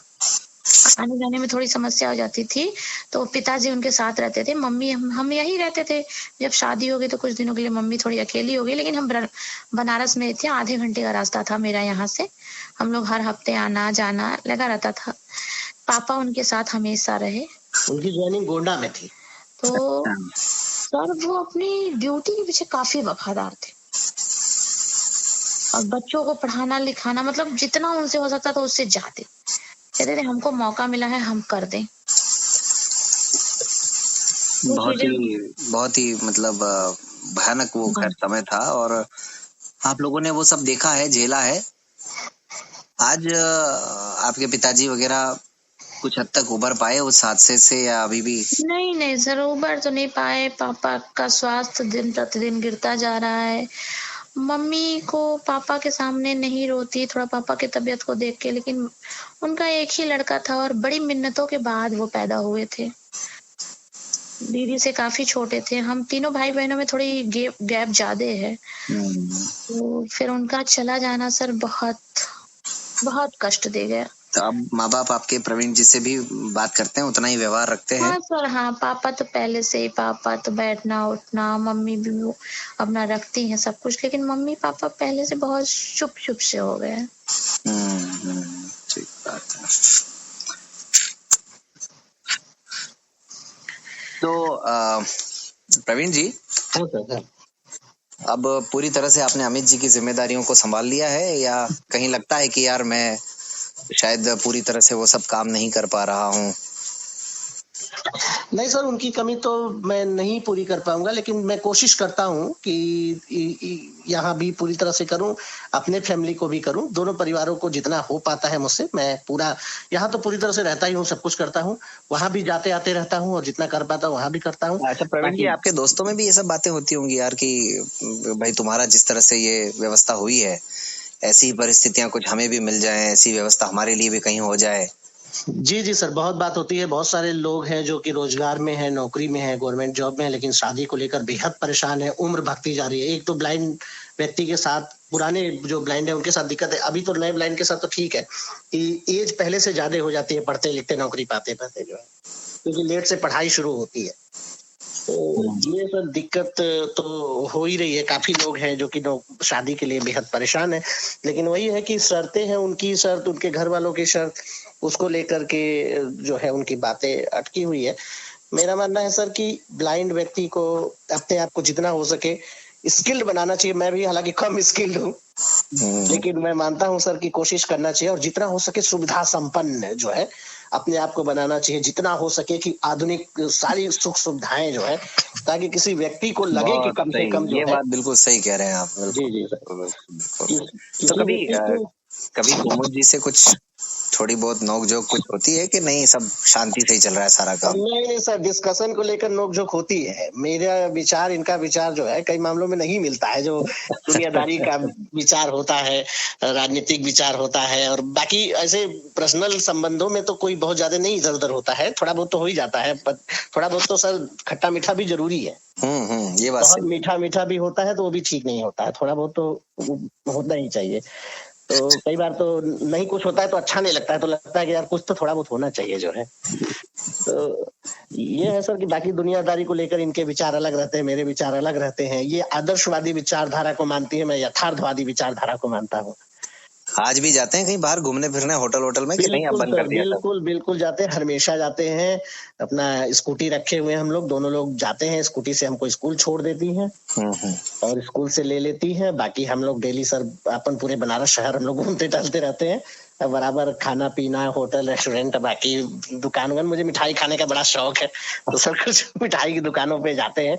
आने जाने में थोड़ी समस्या हो जाती थी तो पिताजी उनके साथ रहते थे, मम्मी हम यहीं रहते थे। जब शादी हो गई तो कुछ दिनों के लिए मम्मी थोड़ी अकेली हो गई, लेकिन हम बनारस में थे, आधे घंटे का रास्ता था मेरा यहाँ से, हम लोग हर हफ्ते आना जाना लगा रहता था। पापा उनके साथ हमेशा रहे। उनकी ज्वाइनिंग गोंडा में थी। तो सर वो अपनी ड्यूटी के पीछे काफी वफादार थे, और बच्चों को पढ़ाना लिखाना मतलब जितना उनसे हो सकता था उससे ज्यादा कहते थे हमको मौका मिला है हम कर दें। बहुत ही मतलब भयानक वो खैर समय था, और आप लोगों ने वो सब देखा है, झेला है। आज आपके पिताजी वगैरह कुछ हद तक उबर पाए उस हादसे से, या अभी भी? नहीं सर, उबर तो नहीं पाए। पापा का स्वास्थ्य दिन प्रतिदिन गिरता जा रहा है। मम्मी को पापा के सामने नहीं रोती, थोड़ा पापा की तबीयत को देख के, लेकिन उनका एक ही लड़का था और बड़ी मिन्नतों के बाद वो पैदा हुए थे। दीदी से काफी छोटे थे, हम तीनों भाई बहनों में थोड़ी गैप ज्यादा है। तो फिर उनका चला जाना सर बहुत बहुत कष्ट दे गया। तो अब माँ बाप आपके प्रवीण जी से भी बात करते हैं, उतना ही व्यवहार रखते हैं? हाँ सर, हाँ पापा तो पहले से ही, पापा तो बैठना उठना, मम्मी भी वो अपना रखती हैं सब कुछ, लेकिन मम्मी पापा पहले से बहुत चुप से हो गए। ठीक बात है। तो प्रवीण जी, अब पूरी तरह से आपने अमित जी की जिम्मेदारियों को संभाल लिया है, या कहीं लगता है कि यार मैं शायद पूरी तरह से वो सब काम नहीं कर पा रहा हूँ? नहीं सर, उनकी कमी तो मैं नहीं पूरी कर पाऊंगा, लेकिन मैं कोशिश करता हूँ कि यहाँ भी पूरी तरह से करूँ, अपने फैमिली को भी करूँ, दोनों परिवारों को जितना हो पाता है मुझसे मैं पूरा, यहाँ तो पूरी तरह से रहता ही हूँ, सब कुछ करता हूँ, वहां भी जाते आते रहता हूँ और जितना कर पाता हूँ वहां भी करता हूँ। अच्छा प्रवीण जी, आपके दोस्तों में भी ये सब बातें होती होंगी यार कि भाई तुम्हारा जिस तरह से ये व्यवस्था हुई है, ऐसी परिस्थितियां कुछ हमें भी मिल जाए, ऐसी व्यवस्था हमारे लिए भी कहीं हो जाए। जी सर, बहुत बात होती है। बहुत सारे लोग हैं जो कि रोजगार में है, नौकरी में है, गवर्नमेंट जॉब में है, लेकिन शादी को लेकर बेहद परेशान है, उम्र भागती जा रही है। एक तो ब्लाइंड व्यक्ति के साथ, पुराने जो ब्लाइंड है उनके साथ दिक्कत है, अभी तो नए ब्लाइंड के साथ तो ठीक है कि एज पहले से ज्यादा हो जाती है, पढ़ते लिखते नौकरी पाते पाते जो है, क्योंकि लेट से पढ़ाई शुरू होती है। तो ये सब दिक्कत तो हो ही रही है। काफी लोग हैं जो कि शादी के लिए बेहद परेशान है, लेकिन वही है कि शर्तें हैं, उनकी शर्त, उनके घर वालों की शर्त, उसको लेकर के जो है उनकी बातें अटकी हुई है। मेरा मानना है सर कि ब्लाइंड व्यक्ति को अपने आप को जितना हो सके स्किल्ड बनाना चाहिए। मैं भी हालांकि कम स्किल्ड हूँ, लेकिन मैं मानता हूँ सर की कोशिश करना चाहिए, और जितना हो सके सुविधा संपन्न जो है अपने आप को बनाना चाहिए, जितना हो सके कि आधुनिक सारी सुख सुविधाएं जो है, ताकि किसी व्यक्ति को लगे कि कम से कम जो ये है। बात बिल्कुल सही कह रहे हैं आप। जी तो कभी कुमुद जी से कुछ थोड़ी बहुत नोकझोंक कुछ होती है कि नहीं, सब शांति से ही चल रहा है सारा काम? नहीं सर, डिस्कशन को लेकर नोकझोंक होती है। मेरा विचार इनका विचार जो है कई मामलों में नहीं मिलता है, जो दुनियादारी का विचार होता है, राजनीतिक विचार होता है, और बाकी ऐसे पर्सनल संबंधों में तो कोई बहुत ज्यादा नहीं इधर उधर होता है। थोड़ा बहुत तो हो ही जाता है, पर थोड़ा बहुत तो सर खट्टा मीठा भी जरूरी है। ये बात बहुत मीठा भी होता है तो वो भी ठीक नहीं होता है, थोड़ा बहुत तो होना ही चाहिए। तो कई बार तो नहीं कुछ होता है तो अच्छा नहीं लगता है, तो लगता है कि यार कुछ तो थोड़ा बहुत होना चाहिए जो है। तो ये है सर कि बाकी दुनियादारी को लेकर इनके विचार अलग रहते हैं, मेरे विचार अलग रहते हैं। ये आदर्शवादी विचारधारा को मानती है, मैं यथार्थवादी विचारधारा को मानता हूँ। आज भी जाते हैं कहीं बाहर घूमने फिरने, होटल में कि नहीं अब बंद कर दिया? बिल्कुल जाते हैं, हमेशा जाते हैं। अपना स्कूटी रखे हुए हैं, हम लोग दोनों लोग जाते हैं। स्कूटी से हमको स्कूल छोड़ देती है और स्कूल से ले लेती है। बाकी हम लोग डेली सर अपन पूरे बनारस शहर हम लोग घूमते टहलते रहते हैं, बराबर खाना पीना, होटल रेस्टोरेंट, बाकी दुकान। मुझे मिठाई खाने का बड़ा शौक है, तो सर कुछ मिठाई की दुकानों पे जाते हैं,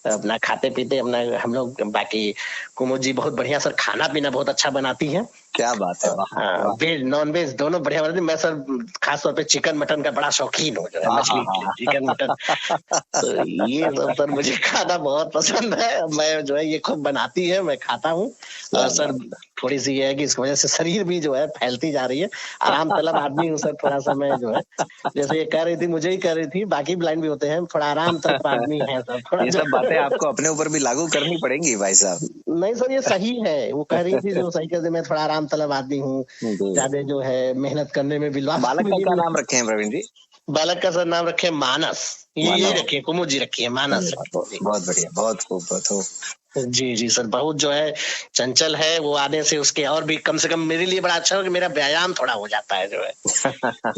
अपना खाते पीते अपना हम लोग। बाकी कुमुद जी बहुत बढ़िया सर, खाना पीना बहुत अच्छा बनाती हैं। क्या बात है, वाह हाँ, वाह। वेज नॉन वेज दोनों बढ़िया बनाती। मैं सर खास तौर पे चिकन मटन का बड़ा शौकीन हूँ, जो है मछली चिकन मटन। तो ये सब सर मुझे खाना बहुत पसंद है। मैं जो है ये खूब बनाती है, मैं खाता हूँ। और सर थोड़ी सी ये है कि इस वजह से शरीर भी जो है फैलती जा रही है। आराम तलब आदमी हूँ सर, थोड़ा सा मैं जो है, जैसे ये कह रही थी, मुझे ही कह रही थी, बाकी ब्लाइंड भी होते हैं, थोड़ा आराम तलब आदमी है सर, थोड़ा ये जो सब बातें आपको अपने ऊपर भी लागू करनी पड़ेंगी भाई साहब। नहीं सर ये सही है, वो कह रही थी जो सही कहते, मैं थोड़ा आराम तलब आदमी हूँ, ज्यादा जो है मेहनत करने में बिल्वा। बालक का क्या नाम रखे हैं प्रवीण जी? बालक का सर नाम रखे मानस। ये रखिए, कुमुद जी रखिए मानस। बहुत बढ़िया, बहुत खूब, बहुत खूब। जी जी सर, बहुत जो है चंचल है, वो आने से उसके और भी कम से कम मेरे लिए बड़ा अच्छा हो कि मेरा व्यायाम थोड़ा हो जाता है जो है।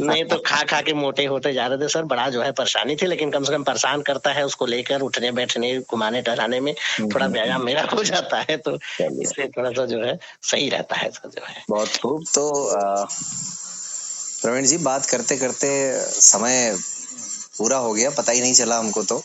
नहीं तो खा खा के मोटे होते जा रहे थे सर, बड़ा जो है परेशानी थी, लेकिन कम से कम परेशान करता है उसको लेकर उठने बैठने घुमाने टहलाने में थोड़ा व्यायाम मेरा हो जाता है, तो इससे थोड़ा सा जो है सही रहता है सर जो है। बहुत खूब। तो प्रवीण जी, बात करते करते समय पूरा हो गया, पता ही नहीं चला हमको। तो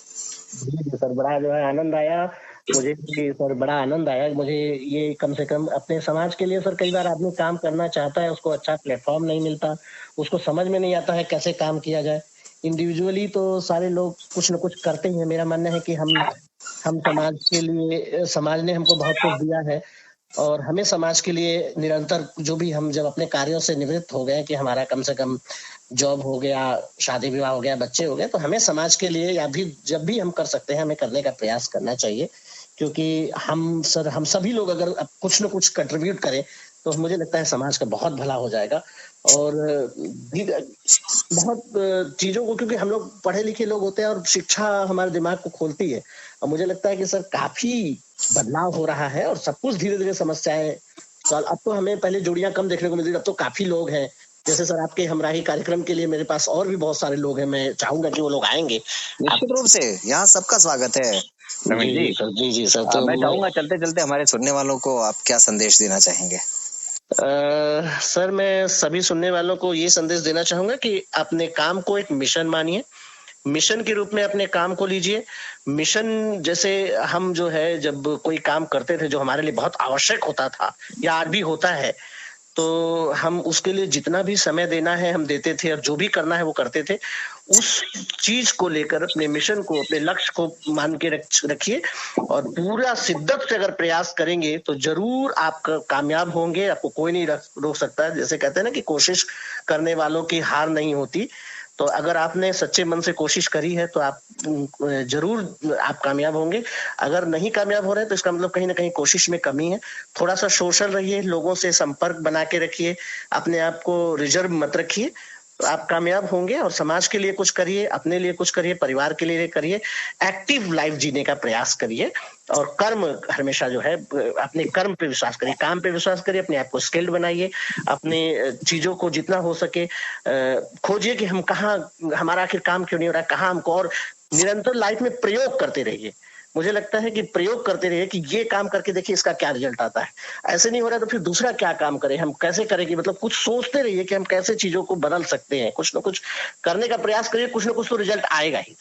जी सर, बड़ा जो है आनंद आया मुझे भी सर, बड़ा आनंद आया मुझे। ये कम से कम अपने समाज के लिए सर, कई बार आदमी काम करना चाहता है, उसको अच्छा प्लेटफॉर्म नहीं मिलता, उसको समझ में नहीं आता है कैसे काम किया जाए। इंडिविजुअली तो सारे लोग कुछ न कुछ करते ही हैं। मेरा मानना है कि हम समाज के लिए, समाज ने हमको बहुत कुछ दिया है, और हमें समाज के लिए निरंतर जो भी हम जब अपने कार्यों से निवृत्त हो गए कि हमारा कम से कम जॉब हो गया, शादी विवाह हो गया, बच्चे हो गए, तो हमें समाज के लिए या भी जब भी हम कर सकते हैं हमें करने का प्रयास करना चाहिए। क्योंकि हम सभी लोग अगर कुछ न कुछ कंट्रीब्यूट करें तो मुझे लगता है समाज का बहुत भला हो जाएगा। और बहुत चीजों को, क्योंकि हम लोग पढ़े लिखे लोग होते हैं और शिक्षा हमारे दिमाग को खोलती है, और मुझे लगता है कि सर काफी बदलाव हो रहा है और सब कुछ धीरे धीरे समस्याएं सॉल्व। अब तो हमें पहले जोड़ियां कम देखने को मिलती थी, अब तो काफी लोग हैं। जैसे सर आपके हमराही कार्यक्रम के लिए मेरे पास और भी बहुत सारे लोग हैं, मैं चाहूंगा कि वो लोग आएंगे। निश्चित रूप से यहाँ सबका स्वागत है प्रवीण जी। जी सर, तो मैं चाहूंगा चलते चलते हमारे सुनने वालों को आप क्या संदेश देना चाहेंगे? सर मैं सभी सुनने वालों को ये संदेश देना चाहूंगा कि अपने काम को एक मिशन मानिए, मिशन के रूप में अपने काम को लीजिए। मिशन जैसे हम जो है जब कोई काम करते थे जो हमारे लिए बहुत आवश्यक होता था या आज भी होता है, तो हम उसके लिए जितना भी समय देना है हम देते थे, और जो भी करना है वो करते थे। उस चीज को लेकर अपने मिशन को, अपने लक्ष्य को मान के रखिए, और पूरा शिद्दत से अगर प्रयास करेंगे तो जरूर आप कामयाब होंगे। आपको कोई नहीं रोक सकता है। जैसे कहते हैं ना कि कोशिश करने वालों की हार नहीं होती, तो अगर आपने सच्चे मन से कोशिश करी है तो आप जरूर आप कामयाब होंगे। अगर नहीं कामयाब हो रहे तो इसका मतलब कहीं ना कहीं कोशिश में कमी है। थोड़ा सा सोशल रहिए, लोगों से संपर्क बना के रखिए, अपने आप को रिजर्व मत रखिए, तो आप कामयाब होंगे। और समाज के लिए कुछ करिए, अपने लिए कुछ करिए, परिवार के लिए करिए, एक्टिव लाइफ जीने का प्रयास करिए। और कर्म हमेशा जो है, अपने कर्म पे विश्वास करिए, काम पे विश्वास करिए, अपने आप को स्किल्ड बनाइए, अपने चीजों को जितना हो सके खोजिए कि हम कहाँ, हमारा आखिर काम क्यों नहीं हो रहा है, कहाँ हमको, और निरंतर लाइफ में प्रयोग करते रहिए। मुझे लगता है कि प्रयोग करते रहिए कि ये काम करके देखिए इसका क्या रिजल्ट आता है, ऐसे नहीं हो रहा तो फिर दूसरा क्या काम करें, हम कैसे करें, कि मतलब कुछ सोचते रहिए कि हम कैसे चीजों को बदल सकते हैं, कुछ ना कुछ करने का प्रयास करिए, कुछ ना कुछ तो रिजल्ट आएगा ही।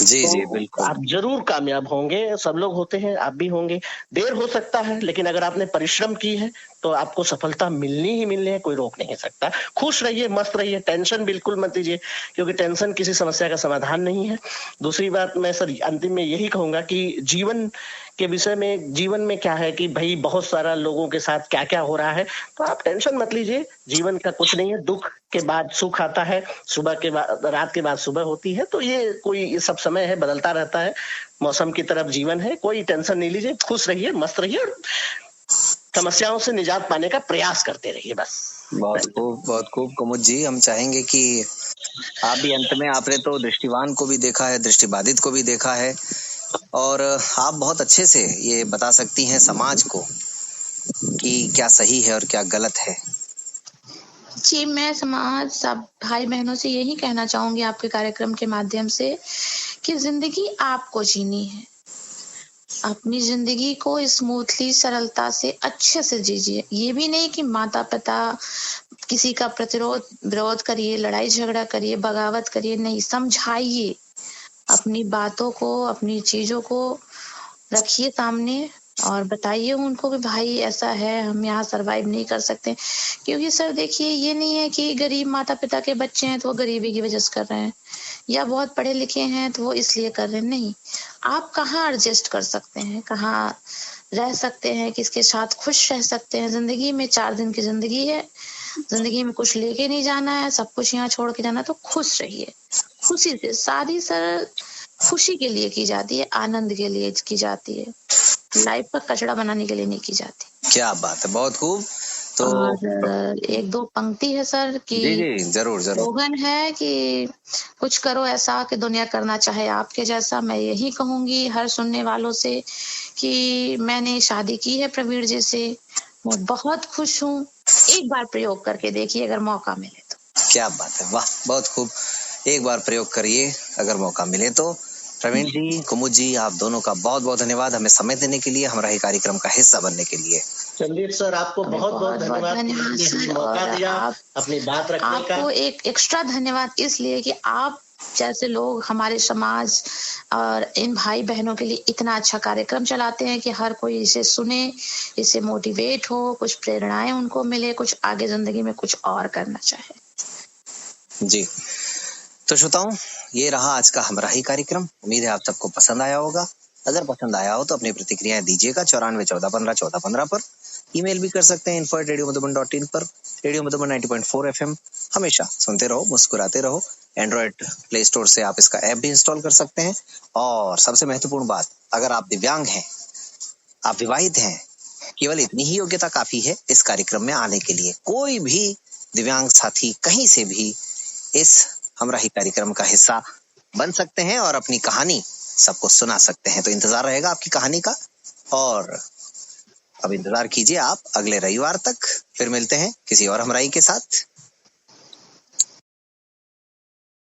जी जी बिल्कुल, आप जरूर कामयाब होंगे, सब लोग होते हैं, आप भी होंगे। देर हो सकता है लेकिन अगर आपने परिश्रम की है तो आपको सफलता मिलनी ही मिलनी है, कोई रोक नहीं सकता। खुश रहिए, मस्त रहिए, टेंशन बिल्कुल मत लीजिए, क्योंकि टेंशन किसी समस्या का समाधान नहीं है। दूसरी बात मैं सर अंतिम में यही कहूंगा कि जीवन के विषय में, जीवन में क्या है कि भाई बहुत सारा लोगों के साथ क्या क्या हो रहा है, तो आप टेंशन मत लीजिए, जीवन का कुछ नहीं है। दुख के बाद सुख आता है, सुबह के बाद, रात के बाद सुबह होती है, तो ये सब समय है, बदलता रहता है, मौसम की तरफ जीवन है। कोई टेंशन नहीं लीजिए, खुश रहिए, मस्त रहिए, और समस्याओं से निजात पाने का प्रयास करते रहिए, बस। बहुत खूब कुमुद जी, हम चाहेंगे कि आप भी अंत में, आपने तो दृष्टिवान को भी देखा है, दृष्टिबाधित को भी देखा है, और आप बहुत अच्छे से ये बता सकती हैं समाज को कि क्या सही है और क्या गलत है। जी, मैं समाज सब भाई बहनों से यही कहना चाहूंगी आपके कार्यक्रम के माध्यम से कि जिंदगी आपको जीनी है। अपनी जिंदगी को स्मूथली, सरलता से, अच्छे से जीजिए। ये भी नहीं कि माता पिता किसी का प्रतिरोध विरोध करिए, लड़ाई झगड़ा करिए, बगावत करिए, नहीं, समझाइए, अपनी बातों को, अपनी चीजों को रखिए सामने और बताइए उनको कि भाई ऐसा है, हम यहाँ सरवाइव नहीं कर सकते। क्योंकि सर देखिए, ये नहीं है कि गरीब माता पिता के बच्चे हैं तो वो गरीबी की वजह से कर रहे हैं, या बहुत पढ़े लिखे हैं तो वो इसलिए कर रहे हैं। नहीं, आप कहाँ एडजस्ट कर सकते हैं, कहाँ रह सकते हैं, किसके साथ खुश रह सकते हैं। जिंदगी में 4 दिन की जिंदगी है, जिंदगी में कुछ लेके नहीं जाना है, सब कुछ यहाँ छोड़ के जाना है, तो खुश रहिए, खुशी से। शादी सर खुशी के लिए की जाती है, आनंद के लिए की जाती है, लाइफ का कचड़ा बनाने के लिए नहीं की जाती। क्या बात है, बहुत खूब। तो और 1-2 पंक्ति है सर कि जी जी, जरूर जरूर। स्लोगन है कि कुछ करो ऐसा कि दुनिया करना चाहे आपके जैसा। मैं यही कहूंगी हर सुनने वालों से कि मैंने शादी की है प्रवीण जी से, मैं बहुत खुश हूँ। एक बार प्रयोग करके देखिए अगर मौका मिले तो। क्या बात है, वाह, बहुत खूब। एक बार प्रयोग करिए अगर मौका मिले तो। प्रवीण जी, कुमुद जी, आप दोनों का बहुत बहुत धन्यवाद हमें समय देने के लिए, हमारा ही कार्यक्रम का हिस्सा बनने के लिए। संदीप सर, आपको बहुत बहुत धन्यवाद सर। मौका दिया अपनी बात रखने का। आपको एक एक्स्ट्रा धन्यवाद इसलिए कि आप जैसे लोग हमारे समाज और इन भाई बहनों के लिए इतना अच्छा कार्यक्रम चलाते हैं कि हर कोई इसे सुने, इसे मोटिवेट हो, कुछ प्रेरणाएं उनको मिले, कुछ आगे जिंदगी में कुछ और करना चाहे। जी, तो श्रोताओं, ये रहा आज का हमारा ही कार्यक्रम। उम्मीद है आप सबको पसंद आया होगा। अगर पसंद आया हो तो अपनी प्रतिक्रियाएं दीजिएगा 9414151415 पर। ईमेल भी कर सकते हैं info@radiomadhuban.in पर। रेडियो मधुबन 90.4 FM हमेशा सुनते रहो, मुस्कुराते रहो। एंड्रॉइड प्ले स्टोर से आप इसका ऐप भी इंस्टॉल कर सकते हैं। और सबसे महत्वपूर्ण बात, अगर आप दिव्यांग हैं, आप विवाहित हैं, केवल इतनी ही योग्यता काफी है इस कार्यक्रम में आने के लिए। कोई भी दिव्यांग साथी कहीं से भी इस हमरा ही कार्यक्रम का हिस्सा बन सकते हैं और अपनी कहानी सबको सुना सकते हैं। तो इंतजार रहेगा आपकी कहानी का। और अब इंतजार कीजिए आप अगले रविवार तक। फिर मिलते हैं किसी और हमराई के साथ।